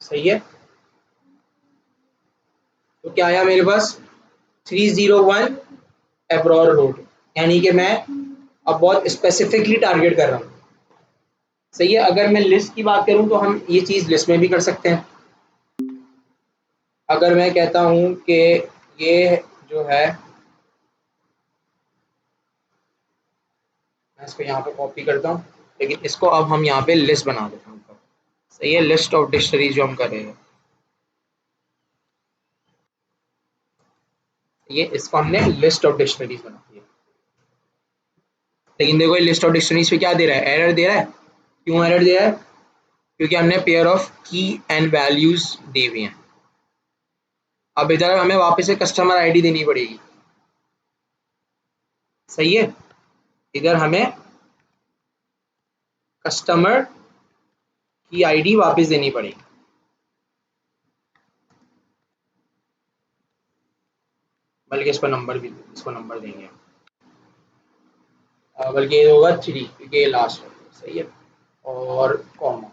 सही है। तो क्या आया मेरे पास, 301 एब्रॉर रोड, यानी कि मैं अब बहुत स्पेसिफिकली टारगेट कर रहा हूँ। सही है। अगर मैं लिस्ट की बात करूँ तो हम ये चीज़ लिस्ट में भी कर सकते हैं। अगर मैं कहता हूँ कि ये जो है, मैं इसको यहाँ पे कॉपी करता हूँ, लेकिन इसको अब हम यहाँ पे लिस्ट बना देते हैं ऊपर। सही है, लिस्ट ऑफ डिक्शनरीज जो हम कर रहे हैं, ये इसको हमने लिस्ट ऑफ डिक्शनरीज बना दिया। लेकिन देखो ये लिस्ट ऑफ डिक्शनरीज पे क्या दे रहा है, एरर दे रहा है। क्यों एरर दे रहा है, क्योंकि हमने पेयर ऑफ की एंड वैल्यूज दी हुई हैं। अब इधर हमें वापस से कस्टमर आईडी देनी पड़ेगी। सही है, इधर हमें कस्टमर की आईडी वापस देनी पड़ेगी। बल्कि इसको नंबर भी, इसको नंबर देंगे, बल्कि ये होगा 3 क्योंकि ये लास्ट है। सही है, और कॉमा।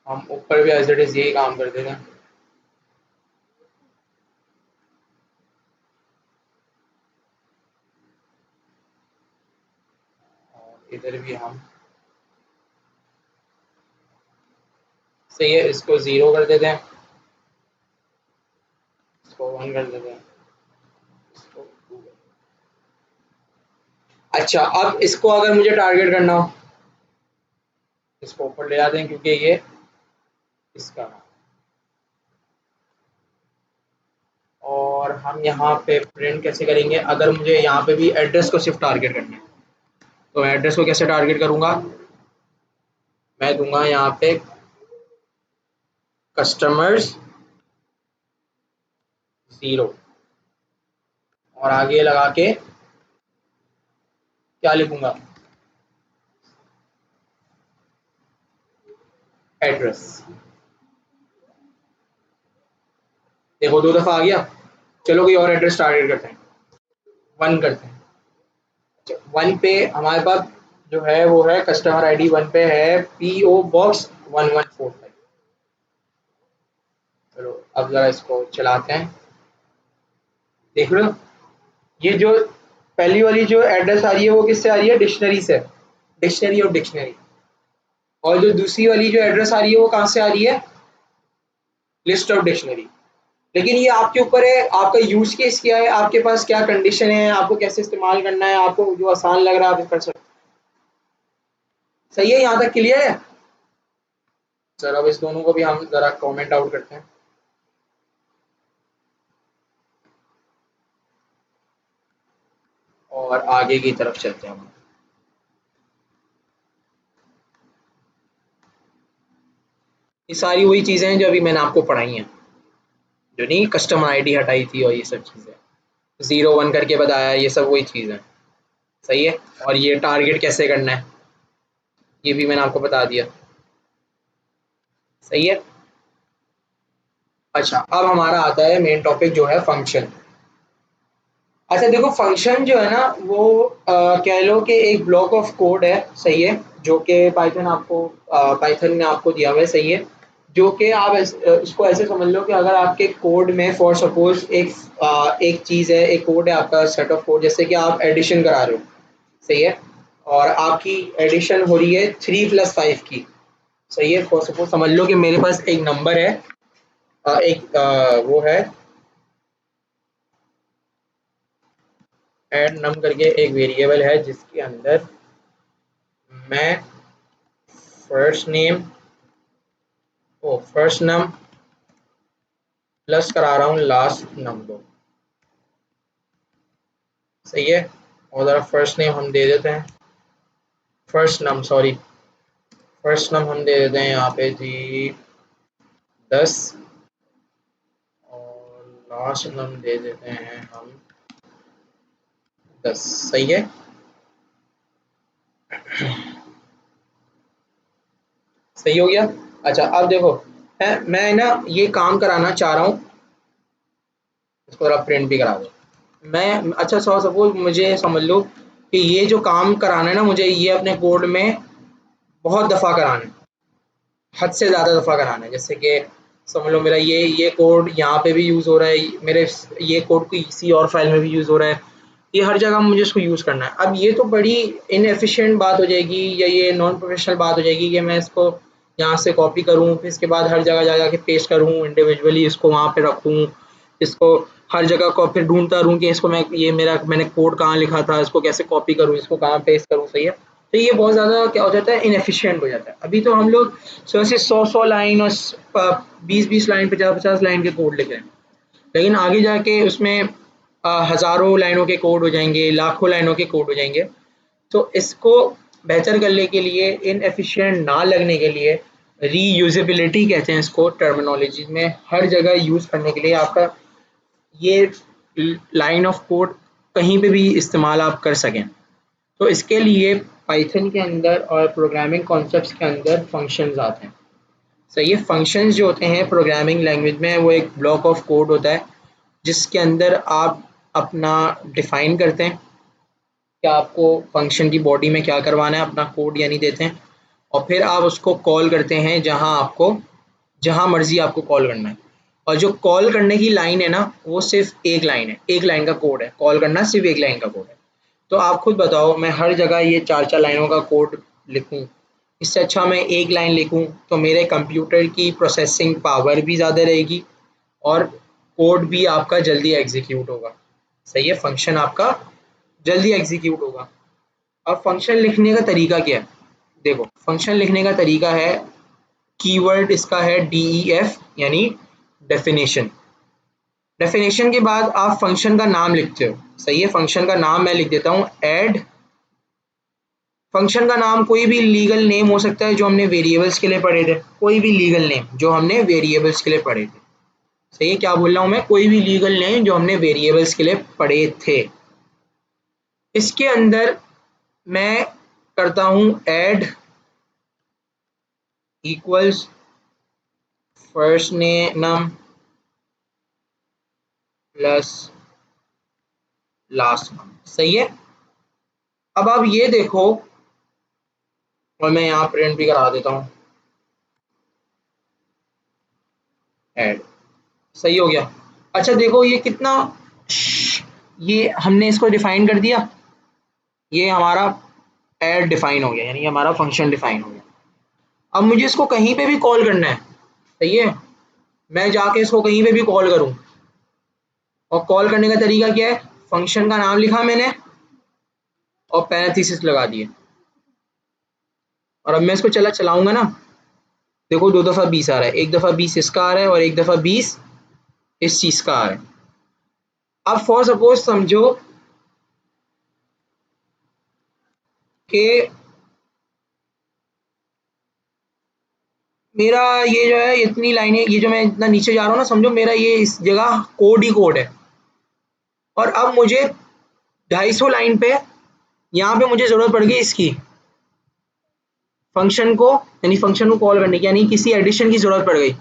हम ऊपर भी एज इट इज यही काम कर देते हैं। और इधर भी हम, सही है, इसको 0 कर देते हैं, इसको 1 कर देते हैं, इसको 2 कर देते हैं। अच्छा, अब इसको अगर मुझे टारगेट करना हो, इसको ऊपर ले जाते हैं क्योंकि ये इसका नाम, और हम यहाँ पे प्रिंट कैसे करेंगे, अगर मुझे यहाँ पे भी एड्रेस को सिर्फ टारगेट करना है, तो एड्रेस को कैसे टारगेट करूँगा, मैं दूंगा यहाँ पे कस्टमर्स 0, और आगे लगा के क्या लिखूंगा, एड्रेस। देखो 2 दफ़ा आ गया। चलो कोई और एड्रेस टारगेट करते हैं, 1 करते हैं। 1 पे हमारे पास जो है वो है कस्टमर आईडी, 1 पे है PO बॉक्स 1145। चलो अब जरा इसको चलाते हैं, देख लो ये जो पहली वाली जो एड्रेस आ रही है वो किससे आ रही है, डिक्शनरी से, डिक्शनरी और डिक्शनरी। और जो दूसरी वाली जो एड्रेस आ रही है वो कहाँ से आ रही है, लिस्ट ऑफ डिक्शनरी। लेकिन ये आपके ऊपर है, आपका यूज केस क्या है, आपके पास क्या कंडीशन है, आपको कैसे इस्तेमाल करना है, आपको जो आसान लग रहा है आप कर सकते। सही है, यहाँ तक क्लियर है। सर अब इस दोनों को भी हम जरा कमेंट आउट करते हैं और आगे की तरफ चलते हैं हम। ये सारी वही चीजें हैं जो अभी मैंने आपको पढ़ाई हैं, जो नहीं कस्टमर आईडी हटाई थी और ये सब चीजें, 0 1 करके बताया, ये सब वही चीज़ है। सही है, और ये टारगेट कैसे करना है ये भी मैंने आपको बता दिया। सही है। अच्छा, अब हमारा आता है मेन टॉपिक जो है फंक्शन। अच्छा देखो, फंक्शन जो है ना वो कह लो कि एक ब्लॉक ऑफ कोड है। सही है, जो कि पाइथन आपको पाइथन ने आपको दिया हुआ है। सही है, जो कि आप इसको ऐसे समझ लो कि अगर आपके कोड में फॉर सपोज एक चीज़ है, एक कोड है आपका, सेट ऑफ कोड, जैसे कि आप एडिशन करा रहे हो। सही है, और आपकी एडिशन हो रही है 3 + 5 की। सही है, फॉर सपोज समझ लो कि मेरे पास एक नंबर है, एक वो है ऐड नम करके एक वेरिएबल है जिसके अंदर मैं फर्स्ट नम प्लस करा रहा हूँ लास्ट नंबर। सही है, और ज़रा फर्स्ट नेम हम दे देते हैं, फर्स्ट नम सॉरी, फर्स्ट नम हम दे देते हैं यहाँ पे जी 10, और लास्ट नम दे देते हैं हम 10। सही है, सही हो गया। अच्छा अब देखो मैं ना ये काम कराना चाह रहा हूँ, इसको जरा प्रिंट भी करा दो। मैं अच्छा सपोज मुझे समझ लो कि ये जो काम कराना है ना मुझे, ये अपने कोड में बहुत दफ़ा कराना है, हद से ज़्यादा दफ़ा कराना है। जैसे कि समझ लो मेरा ये कोड यहाँ पे भी यूज़ हो रहा है, मेरे ये कोड किसी और फाइल में भी यूज़ हो रहा है, ये हर जगह मुझे इसको यूज़ करना है। अब ये तो बड़ी इनएफिशिएंट बात हो जाएगी, या ये नॉन प्रोफेशनल बात हो जाएगी कि मैं इसको यहाँ से कॉपी करूँ, फिर इसके बाद हर जगह जा जा के पेस्ट करूँ, इंडिविजुअली इसको वहाँ पे रखूँ, इसको हर जगह को फिर ढूंढता रहूँ कि इसको मैंने कोड कहाँ लिखा था, इसको कैसे कॉपी करूँ, इसको कहाँ पेस्ट करूँ। सही है, तो ये बहुत ज़्यादा क्या हो जाता है, इनएफिशिएंट हो जाता है। अभी तो हम लोग से 100 लाइन और 20 लाइन 50 लाइन के कोड लिख रहे हैं, लेकिन आगे जाके उसमें हज़ारों लाइनों के कोड हो जाएंगे, लाखों लाइनों के कोड हो जाएंगे। तो इसको बेहतर करने के लिए, इनएफिशिएंट ना लगने के लिए, रीयूजेबिलिटी कहते हैं इसको टर्मिनोलॉजी में, हर जगह यूज़ करने के लिए आपका ये लाइन ऑफ कोड कहीं पे भी इस्तेमाल आप कर सकें, तो इसके लिए पाइथन के अंदर और प्रोग्रामिंग कॉन्सेप्ट्स के अंदर फंक्शंस आते हैं। सही है, फंक्शंस जो होते हैं प्रोग्रामिंग लैंग्वेज में, वो एक ब्लॉक ऑफ कोड होता है जिसके अंदर आप अपना डिफाइन करते हैं कि आपको फंक्शन की बॉडी में क्या करवाना है, अपना कोड यानी देते हैं, और फिर आप उसको कॉल करते हैं जहाँ मर्जी आपको कॉल करना है। और जो कॉल करने की लाइन है ना, वो सिर्फ एक लाइन है, एक लाइन का कोड है, कॉल करना सिर्फ एक लाइन का कोड है। तो आप खुद बताओ, मैं हर जगह ये 4-4 लाइनों का कोड लिखूं, इससे अच्छा मैं एक लाइन लिखूं, तो मेरे कंप्यूटर की प्रोसेसिंग पावर भी ज़्यादा रहेगी और कोड भी आपका जल्दी एग्जीक्यूट होगा। सही है, फंक्शन आपका जल्दी एग्जीक्यूट होगा। अब फंक्शन लिखने का तरीका क्या है, देखो फंक्शन लिखने का तरीका है, कीवर्ड इसका है DEF यानी डेफिनेशन। डेफिनेशन के बाद आप फंक्शन का नाम लिखते हो। सही है, फंक्शन का नाम मैं लिख देता हूँ ऐड। फंक्शन का नाम कोई भी लीगल नेम हो सकता है जो हमने वेरिएबल्स के लिए पढ़े थे, कोई भी लीगल नेम जो हमने वेरिएबल्स के लिए पढ़े थे। सही है, क्या बोल रहा हूँ मैं, कोई भी लीगल नेम जो हमने वेरिएबल्स के लिए पढ़े थे। इसके अंदर मैं करता हूँ add equals first name plus last name. सही है, अब आप ये देखो, और मैं यहाँ प्रिंट भी करा देता हूँ ऐड। सही हो गया। अच्छा देखो ये कितना, ये हमने इसको डिफाइन कर दिया, ये हमारा ऐड डिफाइन हो गया, यानी हमारा फंक्शन डिफाइन हो गया। अब मुझे इसको कहीं पे भी कॉल करना है। सही है, मैं जाके इसको कहीं पे भी कॉल करूं, और कॉल करने का तरीका क्या है, फंक्शन का नाम लिखा मैंने और पैरेंथेसिस लगा दिए, और अब मैं इसको चलाऊंगा ना, देखो 2 दफ़ा 20 आ रहा है, 1 दफ़ा 20 इसका आ रहा है और 1 दफ़ा 20 इस चीज का आ रहा है। अब फॉर सपोज समझो कि मेरा ये जो है इतनी लाइनें, ये जो मैं इतना नीचे जा रहा हूँ ना, समझो मेरा ये इस जगह कोड ही कोड है, और अब मुझे 250 लाइन पे यहाँ पे मुझे जरूरत पड़ गई इसकी, फंक्शन को यानी फंक्शन को कॉल करने की, यानी किसी एडिशन की जरूरत पड़ गई,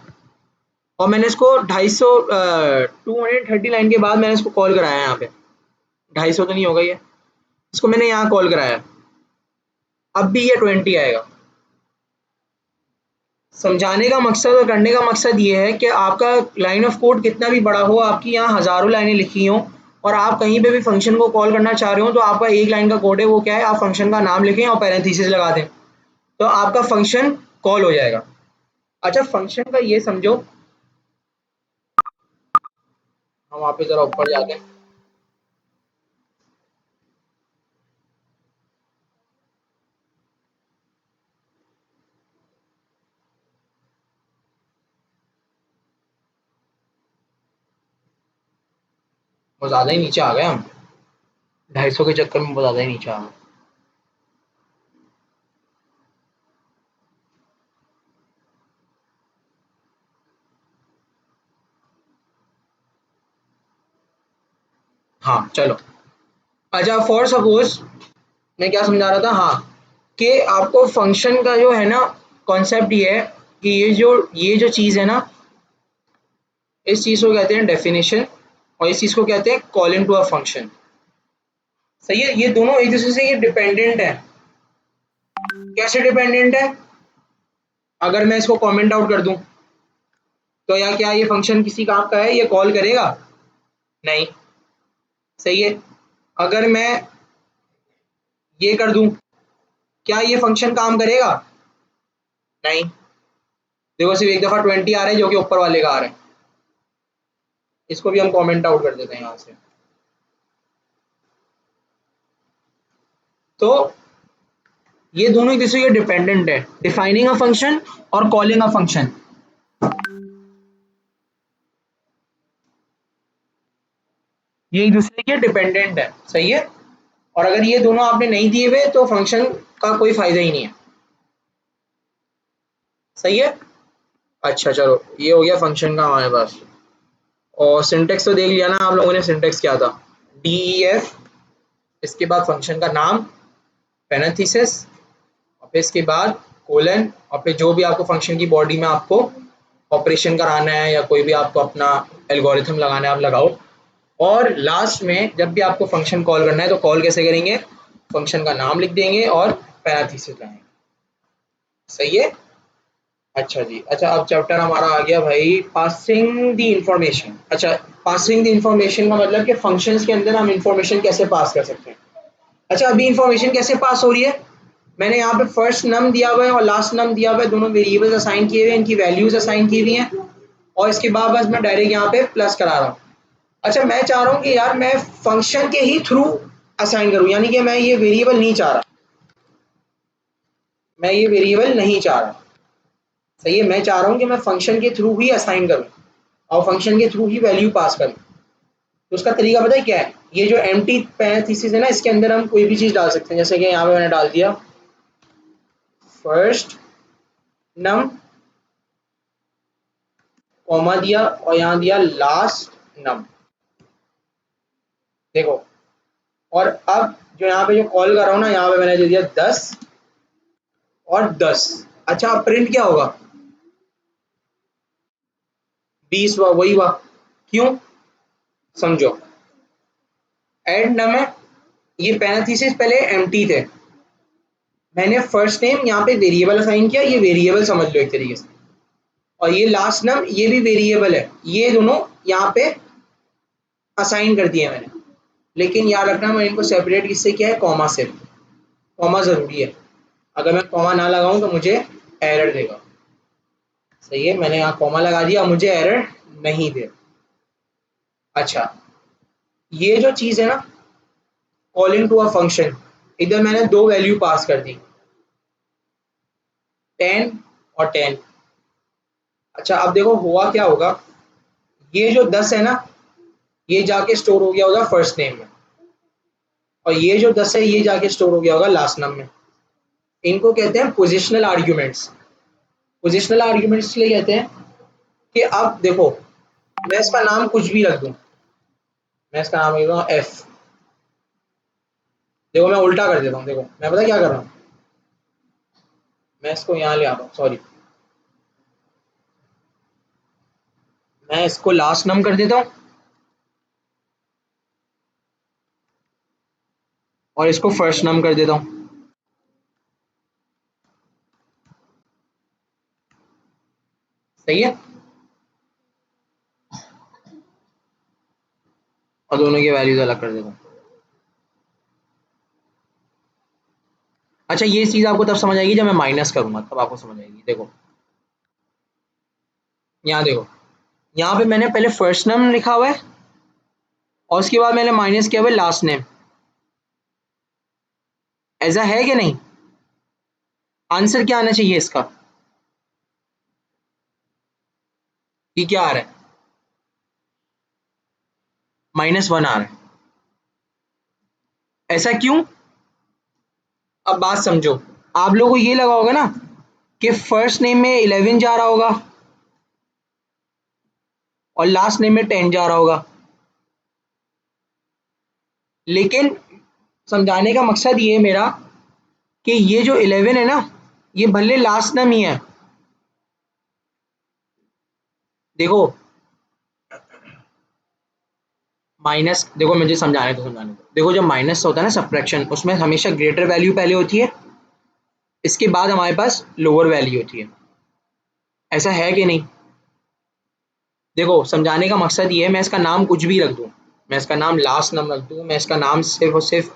और मैंने इसको 230 लाइन के बाद मैंने इसको कॉल कराया यहाँ पे, 250 तो नहीं होगा ये, इसको मैंने यहाँ कॉल कराया, अब भी ये 20 आएगा। समझाने का मकसद और करने का मकसद ये है कि आपका लाइन ऑफ कोड कितना भी बड़ा हो, आपकी यहाँ हज़ारों लाइनें लिखी हों, और आप कहीं पे भी फंक्शन को कॉल करना चाह रहे हो, तो आपका एक लाइन का कोड है, वो क्या है, आप फंक्शन का नाम लिखें और पैरेंथेसिस लगा दें, तो आपका फंक्शन कॉल हो जाएगा। अच्छा फंक्शन का ये समझो, हम वहाँ पे जरा ऊपर जाते हैं, वो ज़्यादा ही नीचे आ गए हम, 250 के चक्कर में बहुत ज़्यादा ही नीचे आ गए। हाँ चलो, अच्छा फॉर सपोज मैं क्या समझा रहा था, हाँ कि आपको फंक्शन का जो है ना, कॉन्सेप्ट ये है कि ये जो चीज़ है ना, इस चीज़ को कहते हैं डेफिनेशन और इस चीज़ को कहते हैं कॉलिंग टू अ फंक्शन। सही है, ये दोनों एक दूसरे से ये डिपेंडेंट है। कैसे डिपेंडेंट है? अगर मैं इसको कमेंट आउट कर दूं तो या क्या ये फंक्शन किसी काम का है, ये कॉल करेगा? नहीं। सही है। अगर मैं ये कर दूं, क्या ये फंक्शन काम करेगा? नहीं। देखो सिर्फ एक दफा 20 आ रहा है जो कि ऊपर वाले का आ रहा है, इसको भी हम कमेंट आउट कर देते हैं यहाँ से। तो ये दोनों एक दूसरे के डिपेंडेंट है, डिफाइनिंग अ फंक्शन और कॉलिंग अ फंक्शन। ये एक दूसरे के डिपेंडेंट है। सही है। और अगर ये दोनों आपने नहीं दिए हुए तो फंक्शन का कोई फायदा ही नहीं है। सही है। अच्छा चलो, ये हो गया फंक्शन का हमारे पास। और सिंटेक्स तो देख लिया ना आप लोगों ने, सिंटेक्स क्या था? डी ई एफ, इसके बाद फंक्शन का नाम, पैरेंथेसिस, और फिर इसके बाद कोलन, और फिर जो भी आपको फंक्शन की बॉडी में आपको ऑपरेशन कराना है या कोई भी आपको अपना एल्गोरिथम लगाना है आप लगाओ। और लास्ट में जब भी आपको फंक्शन कॉल करना है तो कॉल कैसे करेंगे? फंक्शन का नाम लिख देंगे और पैरेंथेसिस लगाएंगे। सही है। अच्छा जी, अच्छा अब चैप्टर हमारा आ गया भाई पासिंग द इंफॉर्मेशन। अच्छा, पासिंग द इंफॉर्मेशन का मतलब कि फंक्शंस के अंदर हम इंफॉर्मेशन कैसे पास कर सकते हैं। अच्छा, अभी इंफॉर्मेशन कैसे पास हो रही है? मैंने यहाँ पे फर्स्ट नम दिया हुआ है और लास्ट नम दिया हुआ है, दोनों वेरिएबल्स असाइन किए हुए हैं, इनकी वैल्यूज असाइन की हुई हैं और इसके बाद बस मैं डायरेक्ट यहाँ पे प्लस करा रहा हूँ। अच्छा, मैं चाह रहा हूँ कि यार मैं फंक्शन के ही थ्रू असाइन करूँ, यानी कि मैं ये वेरिएबल नहीं चाह रहा, मैं ये वेरिएबल नहीं चाह रहा। सही है, मैं चाह रहा हूँ कि मैं फंक्शन के थ्रू ही असाइन करूँ और फंक्शन के थ्रू ही वैल्यू पास करूँ। तो उसका तरीका पता है क्या है? ये जो एम्प्टी पैरेंथेसिस है ना, इसके अंदर हम कोई भी चीज़ डाल सकते हैं। जैसे कि यहाँ पे मैंने डाल दिया फर्स्ट नम, कॉमा दिया और यहाँ दिया लास्ट नम। देखो, और अब जो यहाँ पे जो कॉल कर रहा हूँ ना, यहाँ पे मैंने दे दिया 10 और 10। अच्छा, अब प्रिंट क्या होगा? 20 हुआ, वही हुआ। क्यों? समझो, एड नम है, ये पैरेंथेसिस पहले एम्प्टी थे, मैंने फर्स्ट नेम यहाँ पे वेरिएबल असाइन किया, ये वेरिएबल समझ लो एक तरीके से, और ये लास्ट नम ये भी वेरिएबल है, ये दोनों यहाँ पे असाइन कर दिए मैंने। लेकिन याद रखना मैंने इनको सेपरेट किससे किया है? कॉमा से। कॉमा जरूरी है, अगर मैं कॉमा ना लगाऊं तो मुझे एरर देगा। सही है, मैंने यहाँ कॉमा लगा दिया, मुझे एरर नहीं दे। अच्छा, ये जो चीज है ना कॉलिंग टू अ फंक्शन, इधर मैंने दो वैल्यू पास कर दी, 10 और 10। अच्छा, अब देखो हुआ क्या होगा, ये जो 10 है ना ये जाके स्टोर हो गया होगा फर्स्ट नेम में, और ये जो 10 है ये जाके स्टोर हो गया होगा लास्ट नेम में। इनको कहते हैं पोजिशनल आर्ग्यूमेंट्स। पोजिशनल आर्ग्यूमेंट्स इसलिए कहते हैं कि अब देखो, मैं इसका नाम कुछ भी रख दूं, मैं इसका नाम लिख दूँ एफ। देखो मैं उल्टा कर देता हूँ, देखो मैं पता क्या कर रहा हूँ, मैं इसको यहाँ ले आता हूँ, सॉरी, मैं इसको लास्ट नम कर देता हूँ और इसको फर्स्ट नम कर देता हूँ। सही है, और दोनों की वैल्यूज अलग कर देता हूँ। अच्छा, ये चीज आपको तब समझ आएगी जब मैं माइनस करूंगा, तब आपको समझ आएगी। देखो यहाँ देखो, यहाँ पे मैंने पहले फर्स्ट नेम लिखा हुआ है और उसके बाद मैंने माइनस किया हुआ है लास्ट नेम। ऐसा है कि नहीं? आंसर क्या आना चाहिए इसका? ये क्या आ रहा है? -1 आ रहा है। ऐसा क्यों? अब बात समझो, आप लोगों को ये लगा होगा ना कि फर्स्ट नेम में 11 जा रहा होगा और लास्ट नेम में 10 जा रहा होगा, लेकिन समझाने का मकसद ये है मेरा कि ये जो 11 है ना ये भले लास्ट नम ही है, देखो माइनस, देखो मुझे समझाने दो, देखो जब माइनस होता है ना सब्ट्रैक्शन, उसमें हमेशा ग्रेटर वैल्यू पहले होती है, इसके बाद हमारे पास लोअर वैल्यू होती है, ऐसा है कि नहीं? देखो समझाने का मकसद ये है, मैं इसका नाम कुछ भी रख दूं, मैं इसका नाम लास्ट नम रख दूं, मैं इसका नाम सिर्फ और सिर्फ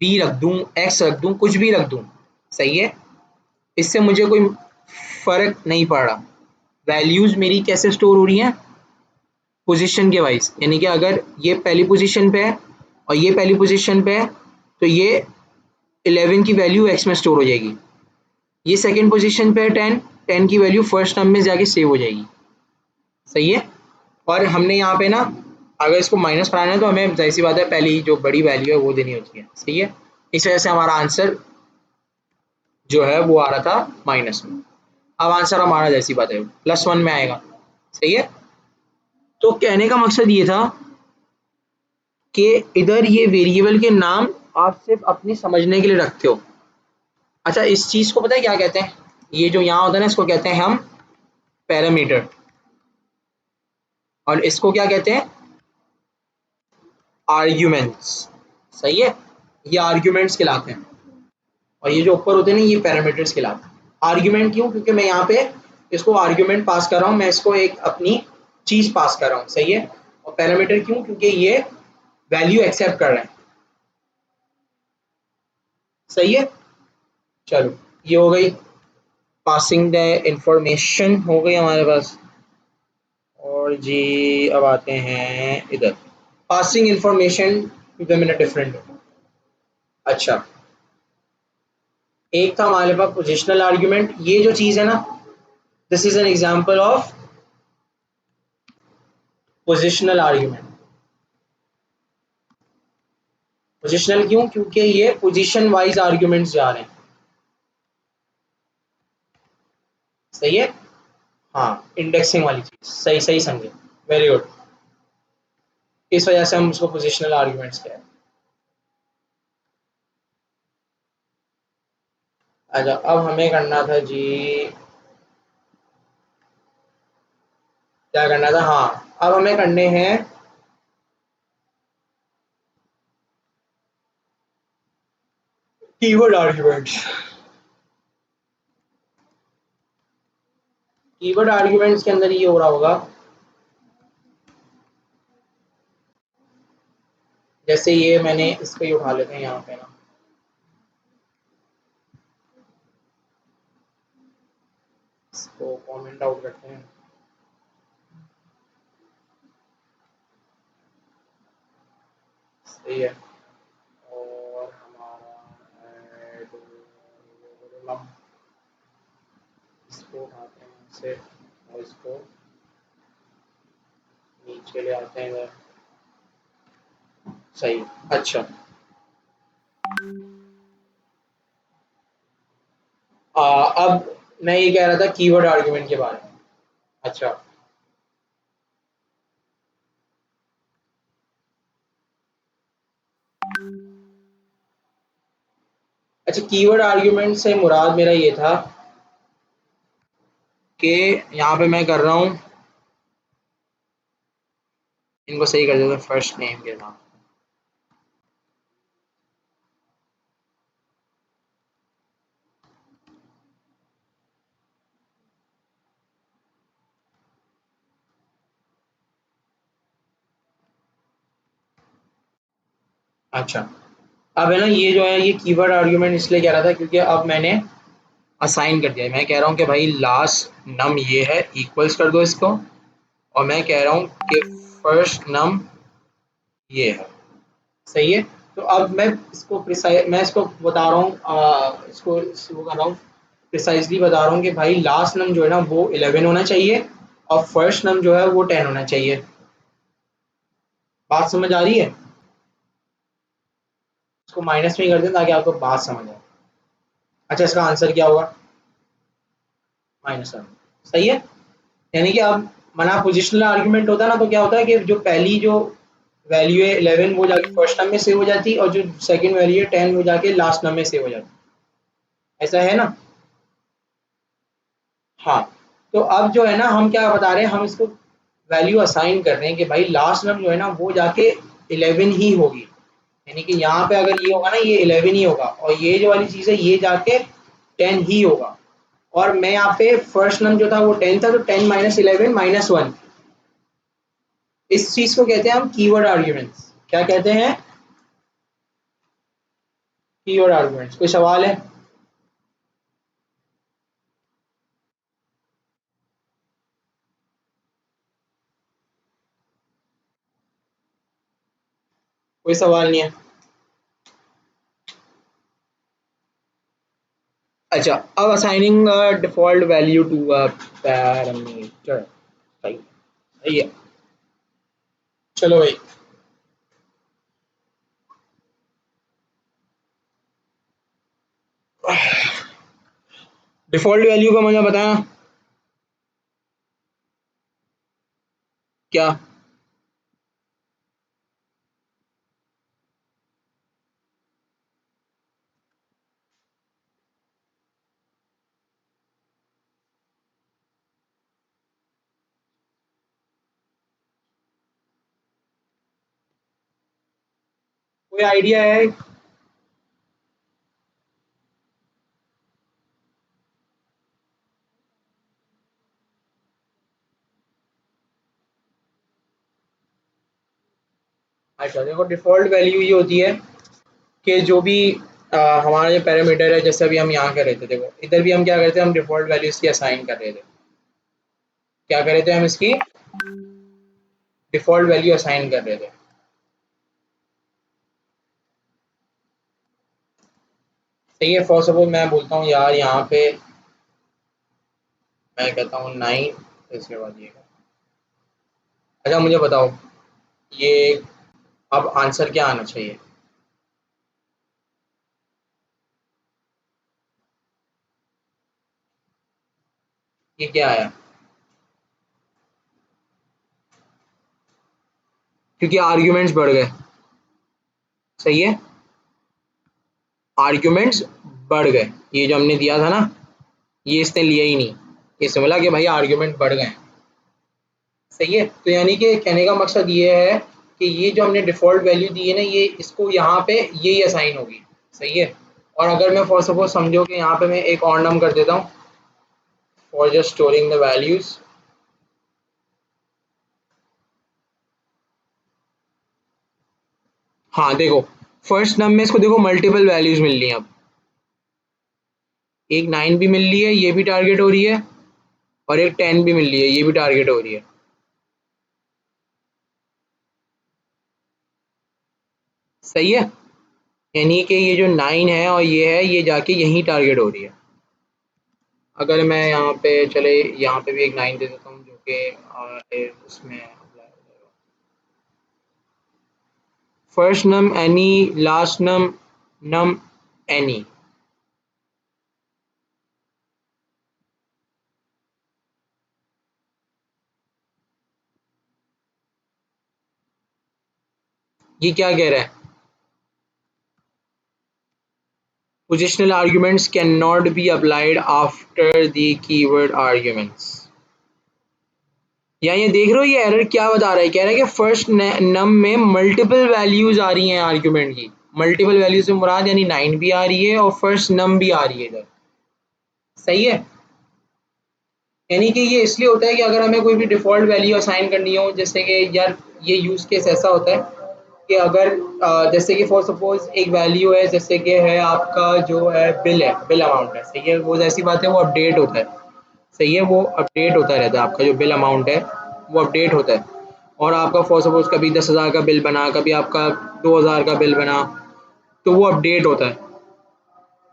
बी रख दूं, एक्स रख दूं, कुछ भी रख दूं, सही है, इससे मुझे कोई फर्क नहीं पड़ रहा। वैल्यूज मेरी कैसे स्टोर हो रही हैं? पोजीशन के वाइज, यानी कि अगर ये पहली पोजीशन पे है और ये पहली पोजीशन पे है, तो ये 11 की वैल्यू एक्स में स्टोर हो जाएगी, ये सेकंड पोजीशन पे है 10, 10 की वैल्यू फर्स्ट नंबर में जाके सेव हो जाएगी, सही है। और हमने यहाँ पे ना अगर इसको माइनस बनाना है तो हमें जाहिर सी बात है पहली जो बड़ी वैल्यू है वो देनी होती है, सही है। इस वजह से हमारा आंसर जो है वो आ रहा था माइनस में। अब आंसर हमारा जैसी बात है +1 में आएगा, सही है। तो कहने का मकसद ये था कि इधर ये वेरिएबल के नाम आप सिर्फ अपनी समझने के लिए रखते हो। अच्छा इस चीज को पता है क्या कहते हैं? ये जो यहाँ होता है ना इसको कहते हैं हम पैरामीटर, और इसको क्या कहते हैं? आर्ग्यूमेंट्स, सही है। ये आर्ग्यूमेंट्स कहलाते हैं, और ये जो ऊपर होते हैं ना ये पैरामीटर्स कहलाते हैं। आर्ग्यूमेंट क्यों? क्योंकि मैं यहाँ पे इसको आर्ग्यूमेंट पास कर रहा हूँ, मैं इसको एक अपनी चीज पास कर रहा हूँ, सही है। और पैरामीटर क्यों? क्योंकि ये वैल्यू एक्सेप्ट कर रहे हैं, सही है। चलो ये हो गई पासिंग द इंफॉर्मेशन, हो गई हमारे पास। और जी अब आते हैं इधर, passing information to them in a different way. अच्छा एक था हमारे पास पोजिशनल आर्ग्यूमेंट, ये जो चीज है ना, this is an example of positional argument. Positional क्यों? क्योंकि ये पोजीशन वाइज आर्ग्यूमेंट्स जा रहे हैं, सही है। हाँ इंडेक्सिंग वाली चीज, सही सही समझे, वेरी गुड। इस वजह से हम उसको पोजिशनल आर्ग्यूमेंट्स कहते हैं। अच्छा अब हमें करना था जी, क्या करना था, हाँ अब हमें करने हैं कीवर्ड आर्ग्यूमेंट्स। कीवर्ड आर्ग्यूमेंट्स के अंदर ये हो रहा होगा, जैसे ये मैंने इस पे ही उठा लेते हैं यहाँ पे ना, इसको कमेंट आउट करते हैं, सही है। और हमारा ऐड इसको उठाते हैं से, और इसको नीचे ले आते हैं इधर, सही। अच्छा अब मैं ये कह रहा था कीवर्ड आर्ग्यूमेंट के बारे में। अच्छा अच्छा कीवर्ड आर्ग्यूमेंट से मुराद मेरा ये था कि यहाँ पे मैं कर रहा हूँ, इनको सही कर देते फर्स्ट नेम के नाम। अच्छा अब है ना ये जो है ये कीवर्ड आर्ग्यूमेंट इसलिए कह रहा था क्योंकि अब मैंने असाइन कर दिया है, मैं कह रहा हूँ कि भाई लास्ट नम ये है, इक्वल्स कर दो इसको, और मैं कह रहा हूँ कि फर्स्ट नम ये है, सही है। तो अब मैं इसको मैं इसको बता रहा हूँ, इसको कर रहा हूँ प्रिसाइजली बता रहा हूँ कि भाई लास्ट नम जो है ना वो 11 होना चाहिए, और फर्स्ट नम जो है वो 10 होना चाहिए। बात समझ आ रही है? इसको माइनस में ही कर दें ताकि आपको बात समझ आए। अच्छा इसका आंसर क्या होगा? -1, सही है। यानी कि अब मना पोजिशनल आर्ग्यूमेंट होता है ना, तो क्या होता है कि जो पहली जो वैल्यू है 11 वो जाके फर्स्ट नम में सेव हो जाती है, और जो सेकंड वैल्यू है 10 वो जाके लास्ट नम में सेव हो जाती है। ऐसा है ना? हाँ। तो अब जो है ना हम क्या बता रहे हैं, हम इसको वैल्यू असाइन कर रहे हैं कि भाई लास्ट नम जो है ना वो जाके 11 ही होगी, यानी कि यहाँ पे अगर ये होगा ना ये 11 ही होगा, और ये जो वाली चीज़ है ये जाके 10 ही होगा। और मैं यहाँ पे फर्स्ट नम जो था वो 10 था, तो 10 माइनस 11 माइनस 1। इस चीज को कहते हैं हम कीवर्ड आर्ग्यूमेंट्स। क्या कहते हैं? Keyword arguments. कोई सवाल है? कोई सवाल नहीं है? अच्छा, अब assigning default value to a parameter. सही सही है। चलो भाई, डिफॉल्ट वैल्यू का मुझे बताया क्या? कोई आइडिया है? अच्छा देखो, डिफॉल्ट वैल्यू ये होती है कि जो भी हमारा जो पैरामीटर है, जैसे अभी हम यहाँ कर रहे थे, देखो इधर भी हम क्या करते हैं, हम डिफॉल्ट वैल्यू इसकी असाइन कर रहे थे। क्या कर रहे थे हम? इसकी डिफॉल्ट वैल्यू असाइन कर रहे थे। सही है। फॉर सपोज मैं बोलता हूँ यार यहाँ पे मैं कहता हूँ 9, इसके बाद ये। अच्छा मुझे बताओ, ये अब आंसर क्या आना चाहिए? ये क्या आया? क्योंकि आर्ग्यूमेंट्स बढ़ गए। सही है, आर्ग्यूमेंट्स बढ़ गए। ये जो हमने दिया था ना, ये इसने लिया ही नहीं। इसने बोला कि भाई आर्ग्यूमेंट बढ़ गए। सही है। तो यानी कि कहने का मकसद ये है कि ये जो हमने डिफ़ॉल्ट वैल्यू दी है ना, ये इसको यहाँ पे यही असाइन होगी। सही है। और अगर मैं फॉर सपोज समझो कि यहाँ पे मैं एक और नम कर देता हूँ for just storing the values. हाँ देखो, फर्स्ट नम में इसको देखो मल्टीपल वैल्यूज मिल रही हैं। अब एक 9 भी मिल रही है, ये भी टारगेट हो रही है, और एक 10 भी मिल रही है, ये भी टारगेट हो रही है। सही है। यानी कि ये जो 9 है और ये है, ये जाके यहीं टारगेट हो रही है। अगर मैं यहाँ पे चले, यहाँ पे भी एक 9 दे देता हूँ जो कि उसमें फर्स्ट नम एनी, लास्ट नम नम एनी। ये क्या कह रहा है? Positional arguments can not be applied after the keyword arguments. यहाँ ये देख रहे हो ये एरर क्या बता रहा है? कह रहा है कि फर्स्ट नम में मल्टीपल वैल्यूज आ रही हैं आर्ग्यूमेंट की। मल्टीपल वैल्यूज से मुराद यानी 9 भी आ रही है और फर्स्ट नम भी आ रही है इधर। सही है। यानी कि ये इसलिए होता है कि अगर हमें कोई भी डिफ़ॉल्ट वैल्यू असाइन करनी हो, जैसे कि यार ये यूज़ केस ऐसा होता है कि अगर जैसे कि फॉर सपोज एक वैल्यू है, जैसे कि है आपका जो है बिल है, बिल अमाउंट है। सही है, वो ऐसी बात है वो अपडेट होता है। सही है, वो अपडेट होता रहता है। आपका जो बिल अमाउंट है वो अपडेट होता है। और आपका फॉर सपोज कभी 10,000 का बिल बना, कभी आपका 2,000 का बिल बना, तो वो अपडेट होता है।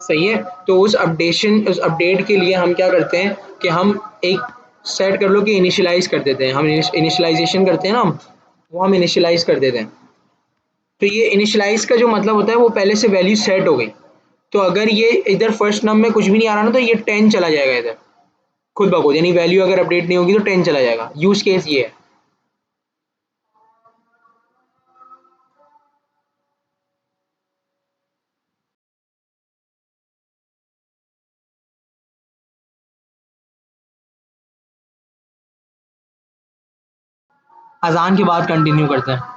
सही है। तो उस अपडेट के लिए हम क्या करते हैं कि हम एक सेट कर लो कि इनिशियलाइज कर देते हैं। हम इनिशियलाइजेशन करते हैं ना, वो हम इनिशियलाइज कर देते हैं। तो ये इनिशियलाइज का जो मतलब होता है वो पहले से वैल्यू सेट हो गई। तो अगर ये इधर फर्स्ट नम में कुछ भी नहीं आ रहा ना, तो ये 10 चला जाएगा इधर खुद ब खुद। यानी वैल्यू अगर अपडेट नहीं होगी तो 10 चला जाएगा। यूज केस ये है। अजान के बाद कंटिन्यू करते हैं।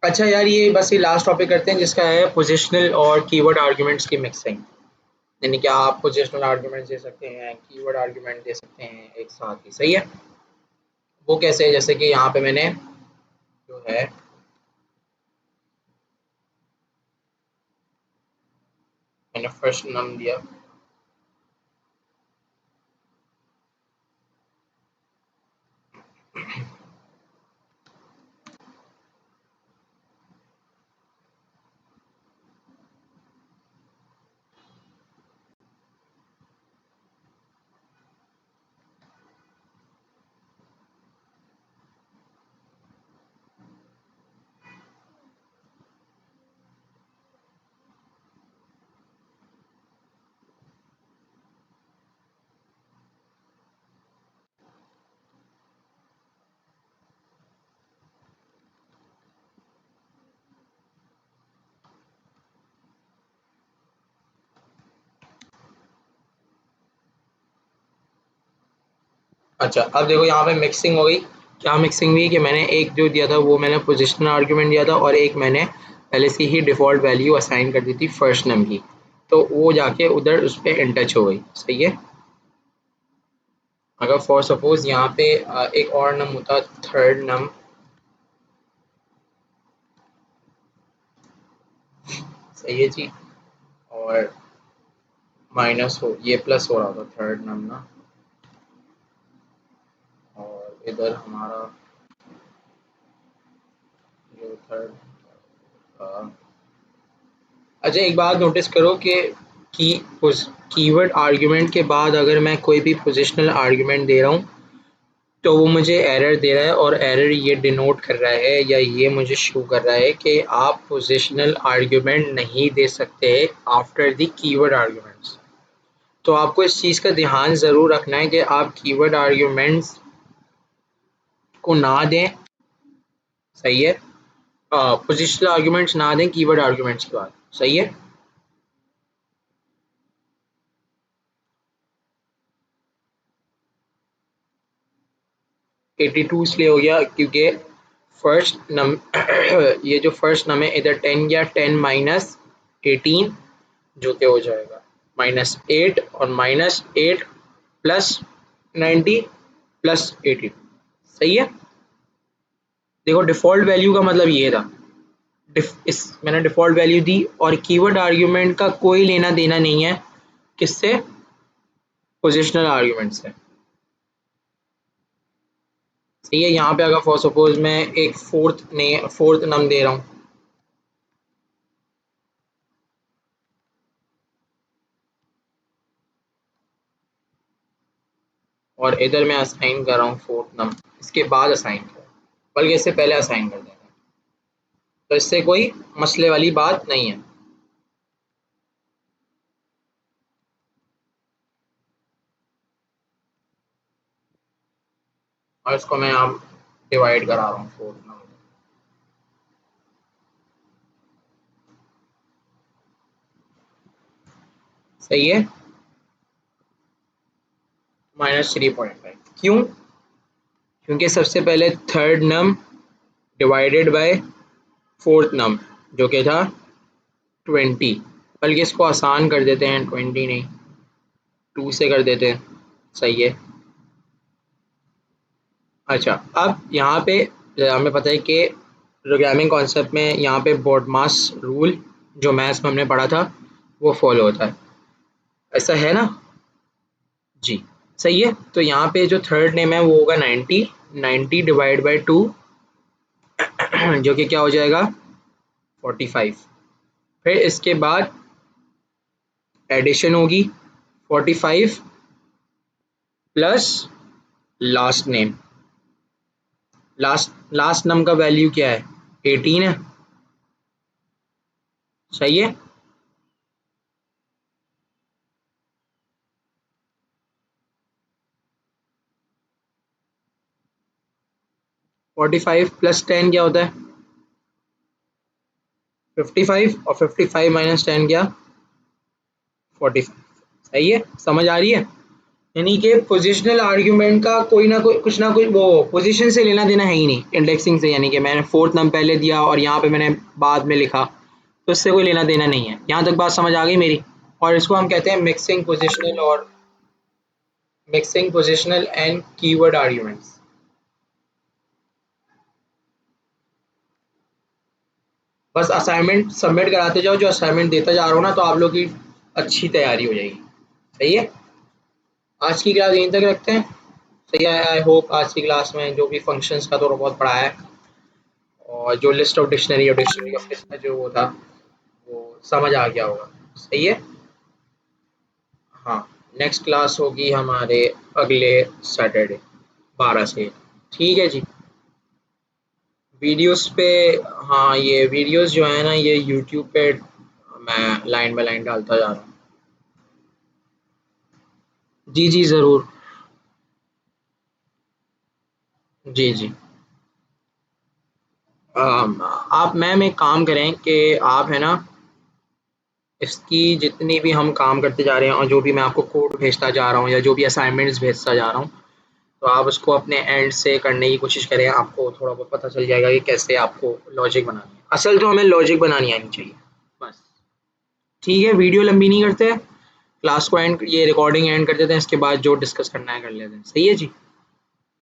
अच्छा यार, ये बस ये लास्ट टॉपिक करते हैं जिसका है पोजिशनल और कीवर्ड आर्ग्यूमेंट्स की मिक्सिंग। यानी कि आप पोजिशनल आर्ग्यूमेंट्स दे सकते हैं, कीवर्ड आर्ग्यूमेंट दे सकते हैं एक साथ ही, सही है। वो कैसे है, जैसे कि यहाँ पे मैंने जो है मैंने फर्स्ट नाम दिया। अच्छा, अब देखो यहाँ पे मिक्सिंग हो गई। क्या मिक्सिंग हुई कि मैंने एक जो दिया था वो मैंने पोजिशनल आर्ग्यूमेंट दिया था, और एक मैंने पहले से ही डिफ़ॉल्ट वैल्यू असाइन कर दी थी फर्स्ट नेम की, तो वो जाके उधर उस पर इन टच हो गई, सही है। अगर फॉर सपोज यहाँ पे एक और नम होता थर्ड नम, सही है जी, और माइनस हो, ये प्लस हो रहा होता थर्ड नम ना, और इधर हमारा जो थर्ड। अच्छा एक बात नोटिस करो कि कीवर्ड आर्ग्यूमेंट के बाद अगर मैं कोई भी पोजिशनल आर्ग्यूमेंट दे रहा हूँ तो वो मुझे एरर दे रहा है, और एरर ये डिनोट कर रहा है या ये मुझे शो कर रहा है कि आप पोजिशनल आर्ग्यूमेंट नहीं दे सकते आफ्टर द कीवर्ड आर्ग्यूमेंट्स। तो आपको इस चीज़ का ध्यान ज़रूर रखना है कि आप कीवर्ड आर्ग्यूमेंट्स को ना दें, सही है, पोजिशनल आर्ग्यूमेंट्स ना दें कीवर्ड आर्ग्यूमेंट्स के बाद, सही है। 82 इसलिए हो गया क्योंकि फर्स्ट नम ये जो फर्स्ट नम है इधर 10 गया, 10 माइनस 18 जो कि हो जाएगा -8, और -8 प्लस 90 प्लस 18, सही है। देखो डिफ़ॉल्ट वैल्यू का मतलब ये था, मैंने डिफ़ॉल्ट वैल्यू दी, और कीवर्ड आर्ग्यूमेंट का कोई लेना देना नहीं है किससे, पोजिशनल आर्ग्यूमेंट से, सही है। यहाँ पे अगर फॉर सपोज मैं एक फोर्थ नम दे रहा हूँ, और इधर मैं असाइन कर रहा हूँ फोर्थ नम, इसके बाद असाइन कर, बल्कि इससे पहले असाइन कर देंगे, तो इससे कोई मसले वाली बात नहीं है। और इसको मैं आप डिवाइड करा रहा हूँ फोर्थ नम, सही है, -3.5। क्यों? क्योंकि सबसे पहले third num divided by fourth num जो कि था 20, बल्कि इसको आसान कर देते हैं, 20 नहीं 2 से कर देते हैं, सही है। अच्छा अब यहाँ पे हमें पता है कि प्रोग्रामिंग कॉन्सेप्ट में यहाँ पे बॉडमास रूल जो मैथ्स में हमने पढ़ा था वो फॉलो होता है, ऐसा है ना जी, सही है। तो यहाँ पे जो थर्ड नेम है वो होगा 90, 90 डिवाइड बाई 2 जो कि क्या हो जाएगा 45। फिर इसके बाद एडिशन होगी 45 प्लस लास्ट नेम, लास्ट नम का वैल्यू क्या है 18 है, सही है। 45 प्लस 10 क्या होता है 55, और 55 माइनस 10 क्या 45, सही है, समझ आ रही है। यानी कि पोजिशनल आर्ग्यूमेंट का कोई ना कोई कुछ ना कुछ वो पोजीशन से लेना देना है ही नहीं, इंडेक्सिंग से, यानी कि मैंने फोर्थ नंबर पहले दिया और यहाँ पे मैंने बाद में लिखा, तो इससे कोई लेना देना नहीं है। यहाँ तक बात समझ आ गई मेरी। और इसको हम कहते हैं mixing positional and keyword arguments. बस असाइनमेंट सबमिट कराते जाओ, जो असाइनमेंट देता जा रहा हूँ ना, तो आप लोग की अच्छी तैयारी हो जाएगी, सही है। आज की क्लास यहीं तक रखते हैं, सही है। आई होप आज की क्लास में जो भी फंक्शंस का थोड़ा बहुत पढ़ा है, और जो लिस्ट ऑफ डिक्शनरी और डिक्शनरी ऑफ लिस्ट में जो वो था वो समझ आ गया होगा, सही है। हाँ, नेक्स्ट क्लास होगी हमारे अगले सैटरडे 12 से, ठीक है जी। वीडियोस पे, हाँ ये वीडियोस जो है ना ये यूट्यूब पे मैं लाइन बाय लाइन डालता जा रहा हूँ। जी जी ज़रूर, जी जी। आप मैम एक काम करें कि आप है ना इसकी जितनी भी हम काम करते जा रहे हैं, और जो भी मैं आपको कोड भेजता जा रहा हूँ या जो भी असाइनमेंट्स भेजता जा रहा हूँ, तो आप उसको अपने एंड से करने की कोशिश करें। आपको थोड़ा बहुत पता चल जाएगा कि कैसे आपको लॉजिक बनानी है। असल तो हमें लॉजिक बनानी आनी चाहिए बस, ठीक है। वीडियो लंबी नहीं करते, क्लास को एंड, ये रिकॉर्डिंग एंड कर देते हैं, इसके बाद जो डिस्कस करना है कर लेते हैं। सही है जी।